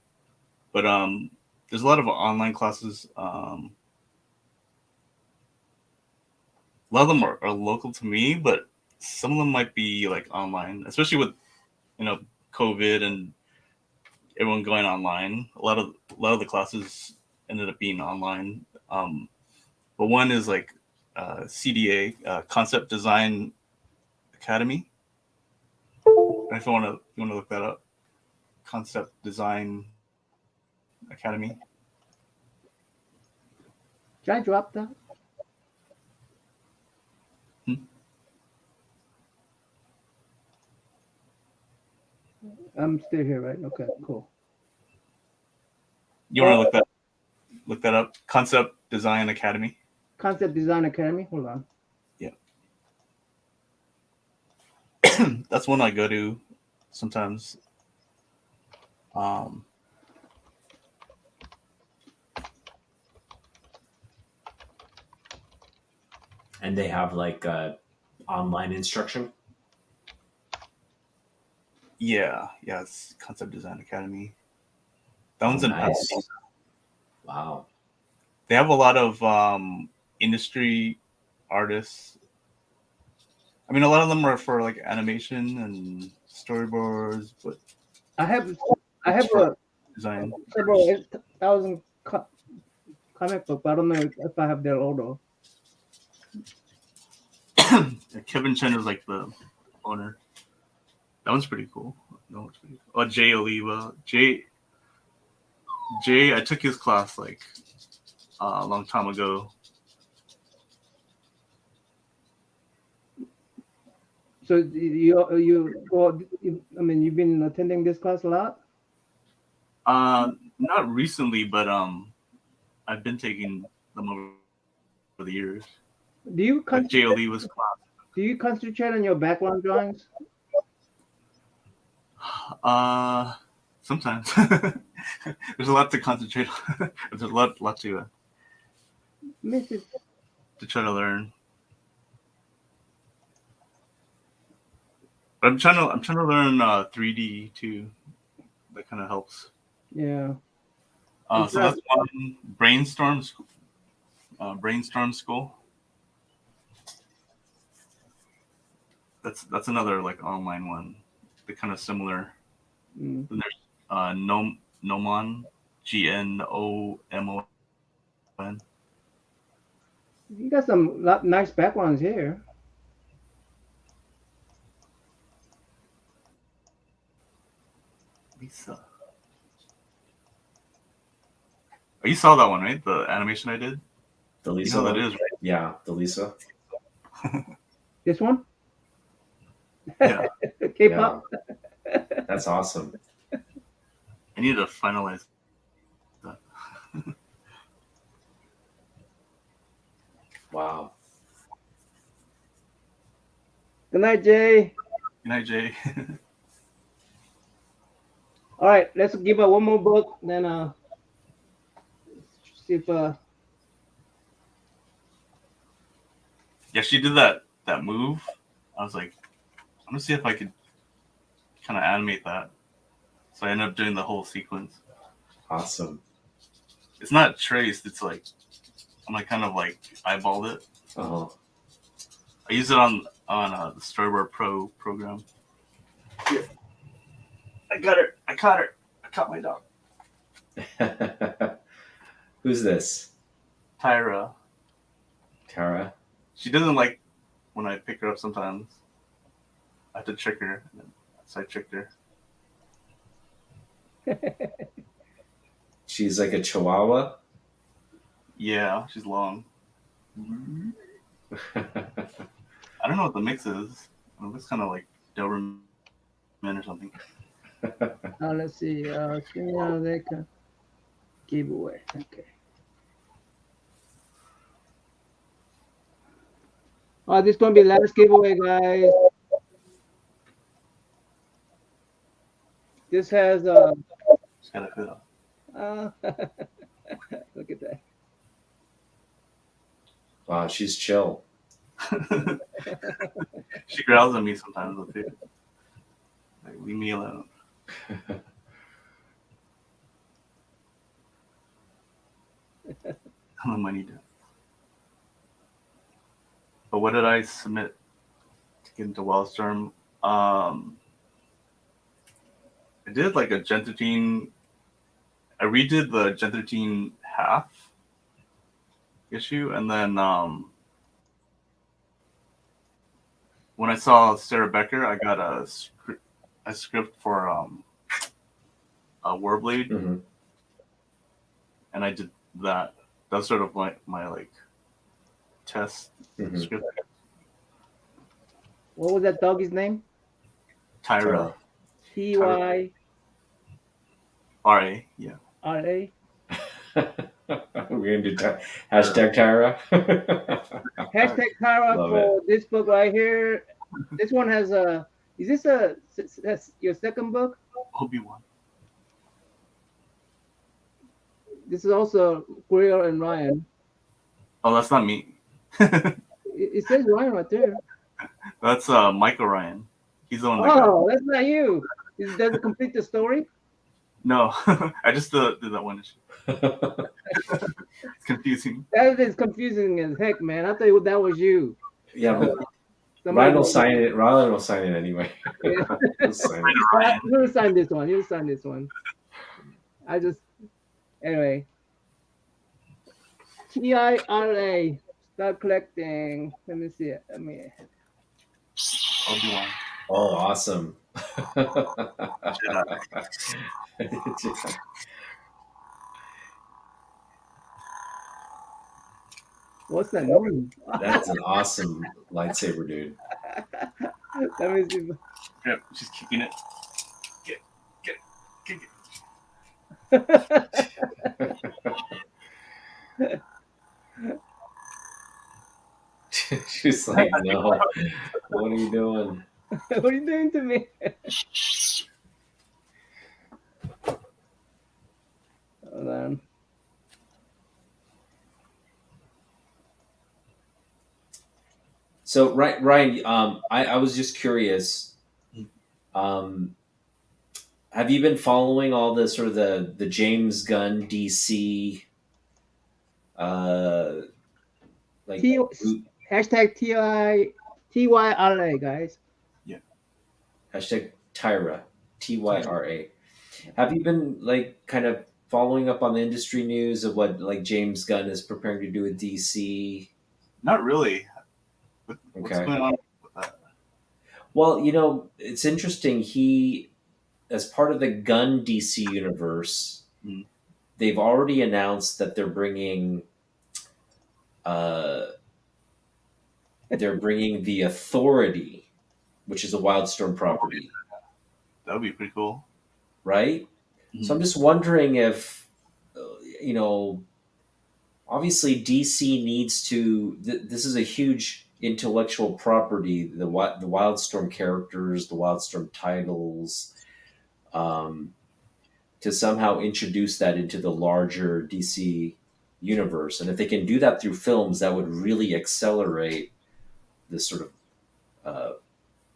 But there's a lot of online classes. A lot of them are local to me, but some of them might be like online, especially with COVID and everyone going online. A lot of the classes ended up being online. But one is like CDA, Concept Design Academy. If you want to look that up, Concept Design Academy. Did I drop that? I'm still here, right? Okay, cool. You want to look that up? Concept Design Academy. Concept Design Academy. Hold on. Yeah. That's one I go to sometimes. And they have like online instruction. Yeah, it's Concept Design Academy. That one's in nice. Pasadena. Wow. They have a lot of industry artists. I mean, a lot of them are for like animation and storyboards, but I have for a design. several 1,000 comic book, but I don't know if I have their logo. Kevin Chen is like the owner. That one's pretty cool. Oh, Jay Oliva. Jay, I took his class like a long time ago. So you go? I mean, you've been attending this class a lot. Not recently, but I've been taking them over the years. Do you Like Jay Oliva's class. Do you concentrate on your background drawings? Sometimes there's a lot to concentrate on. There's a lot to try to learn. But I'm trying to learn 3D too. That kind of helps. Yeah. So that's one brainstorm school. That's another like online one. They're kind of similar. Then there's NammaN, GNOMON. You got some nice backgrounds here. Lisa. Oh, you saw that one, right? The animation I did? The Lisa. You know that is, right? Yeah, the Lisa. This one? Yeah. K-pop? Yeah. That's awesome. I need to finalize that. Wow. Good night, Jay. Good night, Jay. All right, let's give her one more book, then see if Yeah, she did that move. I was like, I'm gonna see if I could kind of animate that. So I ended up doing the whole sequence. Awesome. It's not traced. It's like I'm like kind of like eyeballed it. Uh-huh. I use it on the Storyboard Pro program. Here. I got her. I caught her. I caught my dog. Who's this? Tyra. Tara. She doesn't like when I pick her up sometimes. I have to trick her. So I tricked her. She's like a chihuahua? Yeah, she's long. I don't know what the mix is. It looks kind of like Doberman or something. let's see. They can giveaway. Okay. Oh, this is gonna be last giveaway, guys. This has She's got a hood on. look at that. Wow, she's chill. She growls at me sometimes with it. Like, leave me alone. How much money do? But what did I submit to get into Wildstorm? I did like a Gen 13. I redid the Gen 13 half. issue, and then when I saw Sarah Becker, I got a script for a Warblade, Mm-hmm. and I did that. That's sort of my like test Mm-hmm. script. What was that doggy's name? Tyra. Tyra. RA, yeah. We're gonna do hashtag Tyra. Hashtag Tyra Love for this book right here. This one has a. Is this that's your second book? Obi-Wan. This is also Greer and Ryan. Oh, that's not me. It says Ryan right there. That's Michael Ryan. He's the one that got it. Oh, that's not you. Does it complete the story? No, I just did that one issue. It's confusing. That is confusing as heck, man. I thought that was you. Yeah, but Somebody Ryan will sign it. Ryan will sign it anyway. Yeah. He'll sign it. You'll sign this one. You'll sign this one. Anyway. TIRA. Start collecting. Let me see it. Obi-Wan. Oh, awesome. What's that noise? That's an awesome lightsaber, dude. Let me see. Yep, she's kicking it. Kick it. She's like, no. What are you doing? What are you doing to me? Hold on. So, Ryan, I was just curious. Have you been following all the sort of the James Gunn DC, like hashtag TYRA, guys. Yeah. Hashtag Tyra, TYRA. Have you been like kind of following up on the industry news of what like James Gunn is preparing to do with DC? Not really. What's Okay. going on with that? Well, it's interesting. He, as part of the Gunn DC universe, they've already announced that they're bringing the Authority, which is a Wildstorm property. That would be pretty cool, right? Mm-hmm. So I'm just wondering if, obviously DC needs to. This is a huge intellectual property. The Wildstorm characters, the Wildstorm titles, to somehow introduce that into the larger DC universe, and if they can do that through films, that would really accelerate this sort of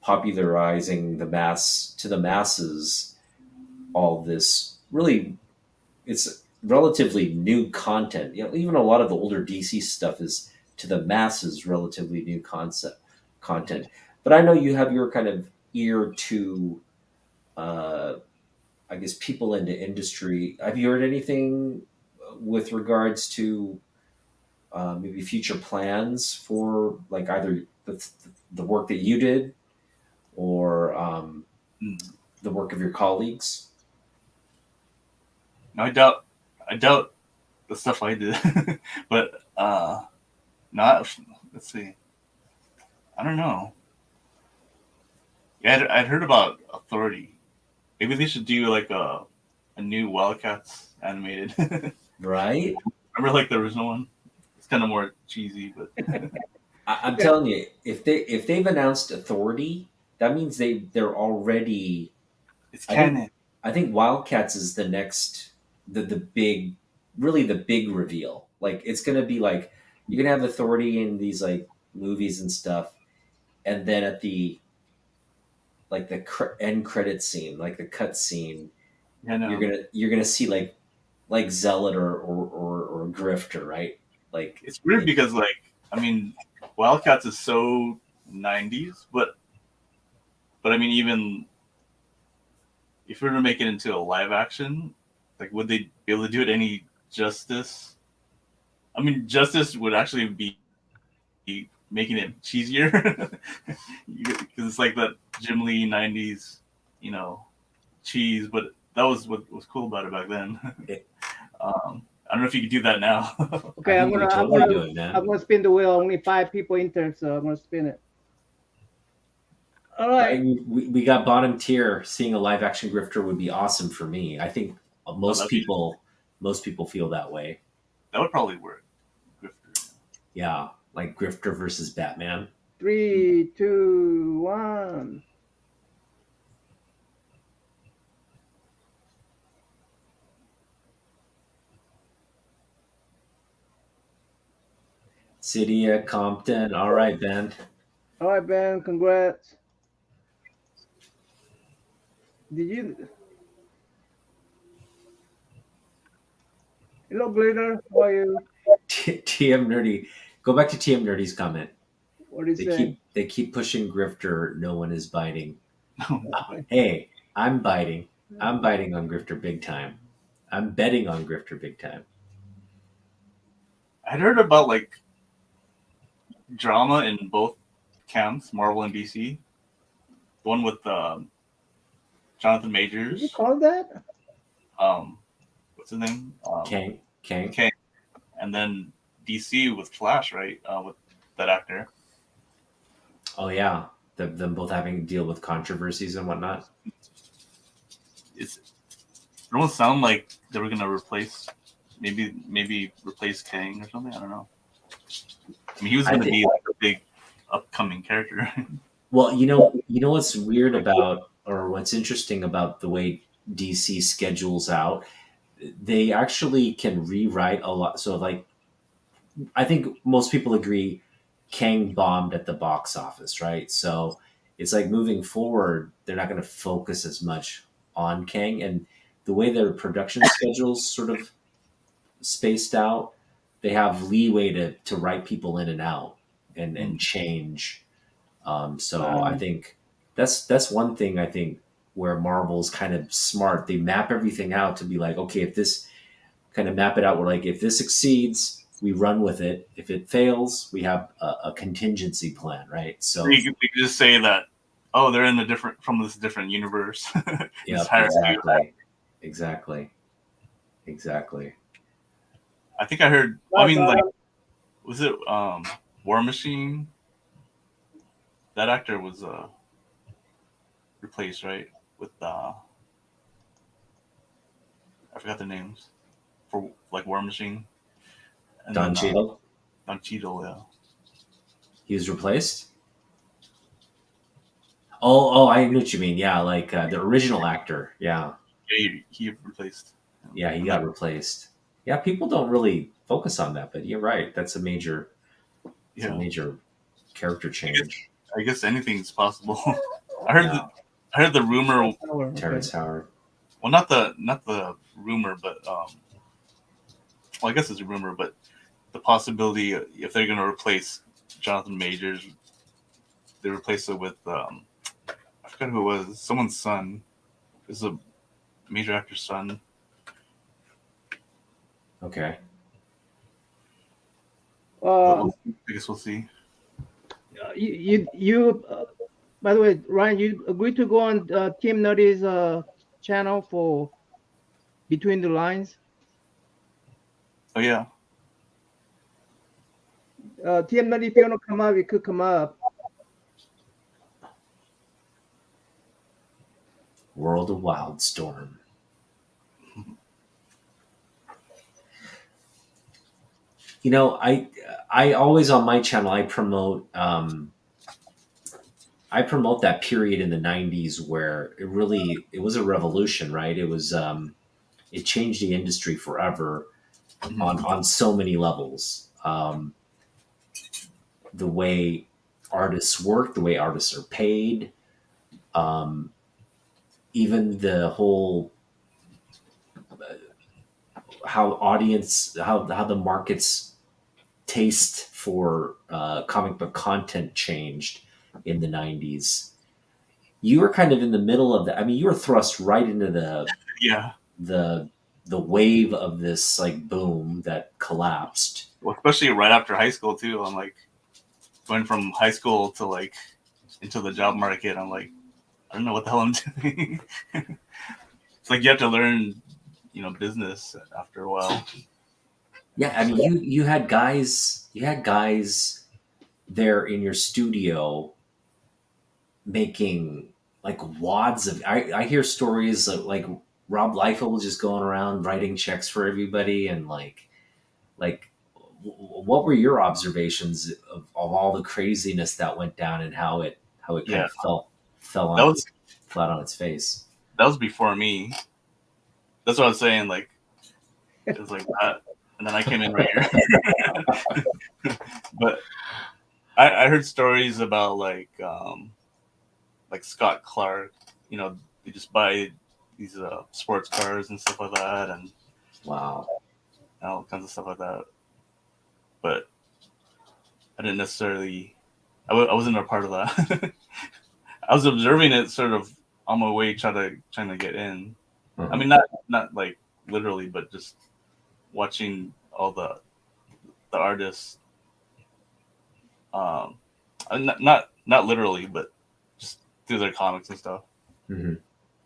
popularizing the masses. All this really, it's relatively new content. Even a lot of the older DC stuff is to the masses relatively new content. But I know you have your kind of ear to, I guess, people into industry. Have you heard anything with regards to maybe future plans for like either the work that you did or the work of your colleagues? No, I doubt the stuff I did, but not. Let's see. I don't know. Yeah, I'd heard about Authority. Maybe they should do like a new Wildcats animated. Right. Remember, like the original one. It's kind of more cheesy, but I'm telling you, if they've announced Authority, that means they're already. It's canon. I think Wildcats is the next, the big reveal. Like it's gonna be like you're gonna have Authority in these like movies and stuff, and then at the like the end credit scene, like the cut scene, you're gonna see like Zealot or Grifter, right? Like it's weird because like I mean, Wildcats is so 90s, but I mean even if we were to make it into a live action, like would they be able to do it any justice? I mean, Justice would actually be making it cheesier because it's like that Jim Lee '90s, cheese. But that was what was cool about it back then. I don't know if you could do that now. Okay, I'm think we gonna I'm totally gonna do it, man. I'm gonna spin the wheel. Only 5 people in there, so I'm gonna spin it. All right. Right? We got bottom tier. Seeing a live action Grifter would be awesome for me. I think most that'd be- people feel that way. That would probably work. Grifter. Yeah, like Grifter versus Batman. 3, 2, 1. City of Compton. All right, Ben. All right, Ben. Congrats. Did you? Hello, Glitter. How are you? TM Nerdy. Go back to TM Nerdy's comment. What do you They say? keep pushing Grifter. No one is biting. Hey, I'm biting. I'm biting on Grifter big time. I'm betting on Grifter big time. I'd heard about like drama in both camps, Marvel and DC. The one with Jonathan Did you Majors. call that? What's his name? Kang. Kang. And then DC with Flash, right? With that actor. Oh yeah, them both having to deal with controversies and whatnot. It almost sound like they were gonna replace, maybe replace Kang or something. I don't know. I mean, he was gonna be like a big upcoming character. Well, you know what's weird about, or what's interesting about the way DC schedules out, they actually can rewrite a lot. So, like, I think most people agree Kang bombed at the box office, right? So it's like moving forward, they're not going to focus as much on Kang. And the way their production schedules sort of spaced out, they have leeway to write people in and out and change. So I think that's one thing I think where Marvel's kind of smart. They map everything out to be like, okay, if this kind of map it out, we're like, if this succeeds, we run with it. If it fails, we have a contingency plan, right? So we could just say that, oh, they're in from this different universe. yeah, exactly. I think I heard. I mean, like, was it War Machine? That actor was replaced, right? With I forgot their names for like War Machine. And Don Cheadle. Don Cheadle, yeah. He was replaced. Oh, I know what you mean. Yeah, like the original actor. Yeah. Yeah, he replaced. Yeah, he got replaced. Yeah, people don't really focus on that, but you're right. That's a major character change. I guess anything's possible. I heard the rumor. Terrence Howard. Well, not the rumor, but well, I guess it's a rumor, but the possibility if they're going to replace Jonathan Majors, they replace it with I forgot who it was. Someone's son. It's a major actor's son. Okay. I guess we'll see. You by the way, Ryan, you agreed to go on Team Nerdy's channel for Between the Lines. Oh yeah. Team Nerdy, if you want to come up, you could come up. World of Wildstorm. You know, I always on my channel I promote that period in the 90s where it was a revolution, right? It was it changed the industry forever on so many levels. The way artists work, the way artists are paid, even the whole how the market's taste for comic book content changed in the 90s. You were kind of in the middle of that. I mean, you were thrust right into the the wave of this like boom that collapsed. Well, especially right after high school too. I'm like going from high school to like into the job market. I'm like, I don't know what the hell I'm doing. It's like you have to learn, business after a while. Yeah, I mean, you had guys there in your studio making like wads of. I hear stories of like Rob Liefeld was just going around writing checks for everybody, and like what were your observations of all the craziness that went down and how it kind of fell That on was flat on its face? that was before me. That's what I was saying. Like it was like that, and then I came in right here. But I heard stories about like Scott Clark. They just buy these sports cars and stuff like that, and Wow. all kinds of stuff like that. But I didn't necessarily. I wasn't a part of that. I was observing it sort of on my way, trying to get in. Mhm. I mean, not like literally, but just watching all the artists. Not literally, but just through their comics and stuff. Mm-hmm.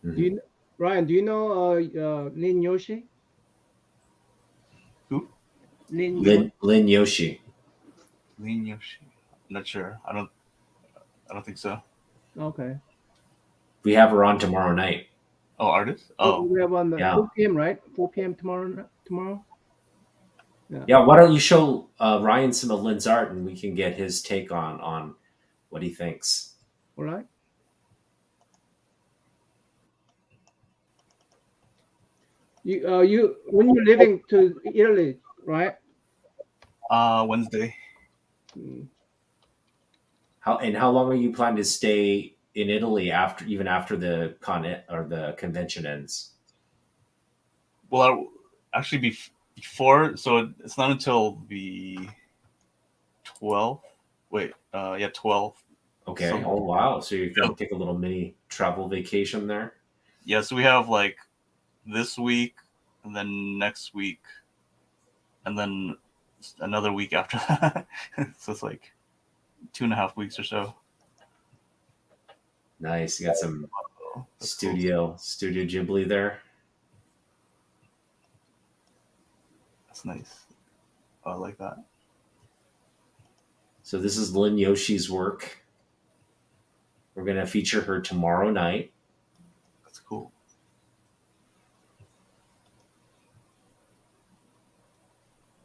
Mm-hmm. Do you, Ryan? Do you know Lin Yoshi? Who? Lin Yoshi. Lin Yoshi. I'm not sure. I don't think so. Okay. We have her on tomorrow night. Oh, artist? Oh, We have on the Yeah. 4 p.m. right? 4 p.m. tomorrow. Yeah, why don't you show Ryan some of Lynn's art and we can get his take on what he thinks. All right. You when you're leaving to Italy, right? Wednesday. How long are you planning to stay in Italy even after the the convention ends? Well, actually, before, so it's not until the 12th. Wait, 12th. Okay. So- Oh wow! So you're going to take a little mini travel vacation there? Yeah, so we have like this week, and then next week, and then another week after that. So it's like 2.5 weeks or so. Nice. You got some That's Studio Ghibli there. That's nice. Oh, I like that. So this is Lynn Yoshi's work. We're going to feature her tomorrow night. That's cool.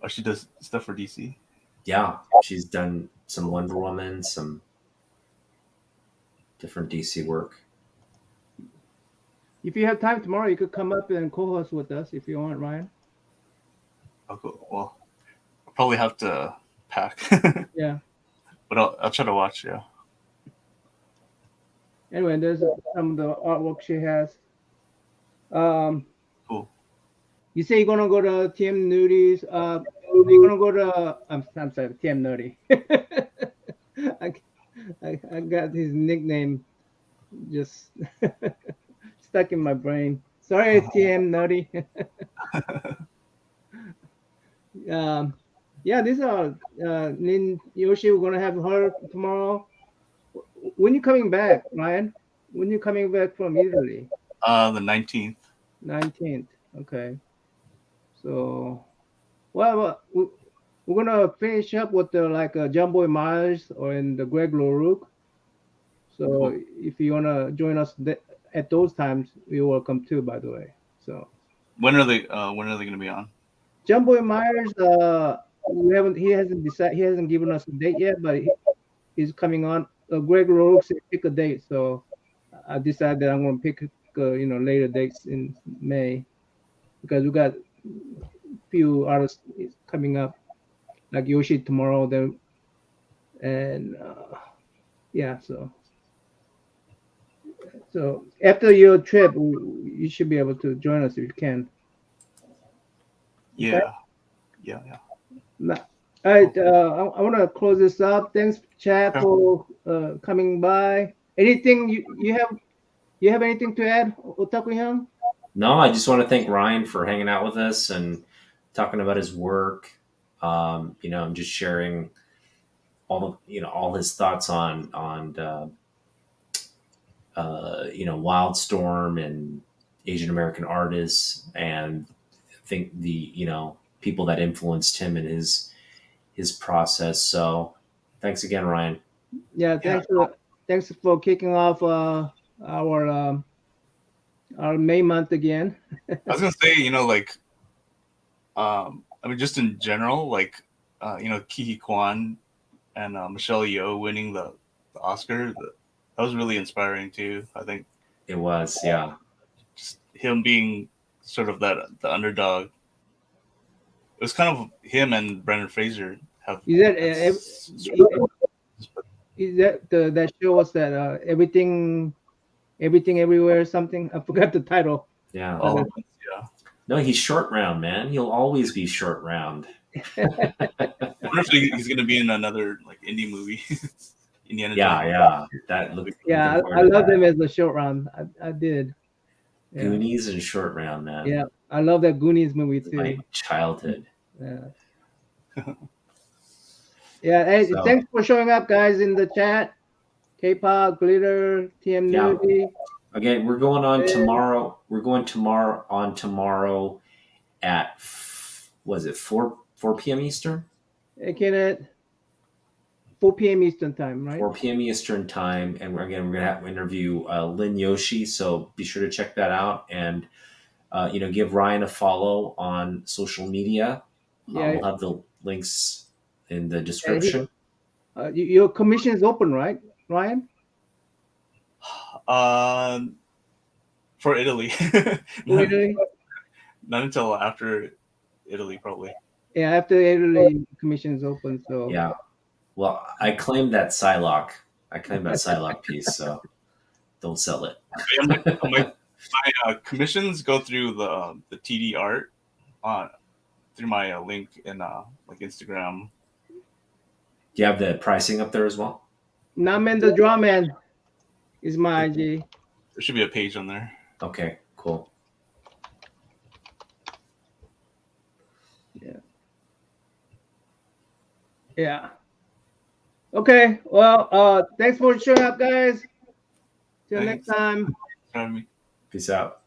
Oh, she does stuff for DC. Yeah, she's done some Wonder Woman, some different DC work. If you have time tomorrow, you could come up and co-host with us if you want, Ryan. Oh, cool. Well, I'll probably have to pack. Yeah. But I'll try to watch. Yeah. Anyway, there's some of the artwork she has. Cool. You say you're gonna go to TM Nudies. You're gonna go to I'm sorry, TM Nerdy. I got his nickname just stuck in my brain. Sorry, TM Nerdy. Yeah, these are Lin Yoshi. We're gonna have her tomorrow. When you coming back, Ryan? When you coming back from Italy? The 19th. 19th. Okay. So, well, we're gonna finish up with the John Boy Myers or in the Greg LaRoque. So Cool. if you wanna join us at those times, you're welcome too. By the way, so When are they going to be on? John Boy Myers, he hasn't decided. He hasn't given us a date yet, but he's coming on. Greg LaRoque said pick a date, so I decided that I'm gonna pick later dates in May because we got few artists coming up like Yoshi tomorrow. Then and yeah, so after your trip, you should be able to join us if you can. Yeah. Okay. Yeah. All right, I want to close this up. Thanks, chat, Okay. for coming by. Anything you have anything to add, Otaku Hyun? No, I just want to thank Ryan for hanging out with us and talking about his work. And just sharing all his thoughts on Wildstorm and Asian American artists, and I think the people that influenced him in his process. So thanks again, Ryan. Yeah, thanks for kicking off our May month again. I was gonna say, I mean, just in general, Kihi Kwan and Michelle Yeoh winning the Oscar, that was really inspiring too. I think It was, yeah. just him being sort of the underdog. It was kind of him and Brendan Fraser have. Is that that show was that everything everywhere something? I forgot the title. Yeah. All of us, yeah. No, he's short round, man. He'll always be short round. I wonder if he's going to be in another indie movie. Indiana Jones. Yeah. That look. Yeah, I love him as a short round. I did. Yeah. Goonies and short round, man. Yeah, I love that Goonies movie too. My childhood. Yeah. Yeah. Hey, So- thanks for showing up, guys, in the chat. K-pop, glitter, TM Yeah. Nudie. Again, we're going on tomorrow. We're going tomorrow at was it 4 p.m. Eastern? Hey, Kenneth. 4 p.m. Eastern time, right? 4 p.m. Eastern time, and we're gonna have to interview Lin Yoshi. So be sure to check that out, and give Ryan a follow on social media. Yeah. We'll have the links in the description. Your commission is open, right, Ryan? For Italy. Italy? Not until after Italy, probably. Yeah, after Italy commission is open, so Yeah. Well, I claimed that Psylocke. Piece, so don't sell it. My commissions go through the TD art through my link in Instagram. Do you have the pricing up there as well? NammaN the Draw Man is my IG. There should be a page on there. Okay, cool. Yeah. Okay. Well, thanks for showing up, guys. Till Thanks. next time. Trying to Peace out.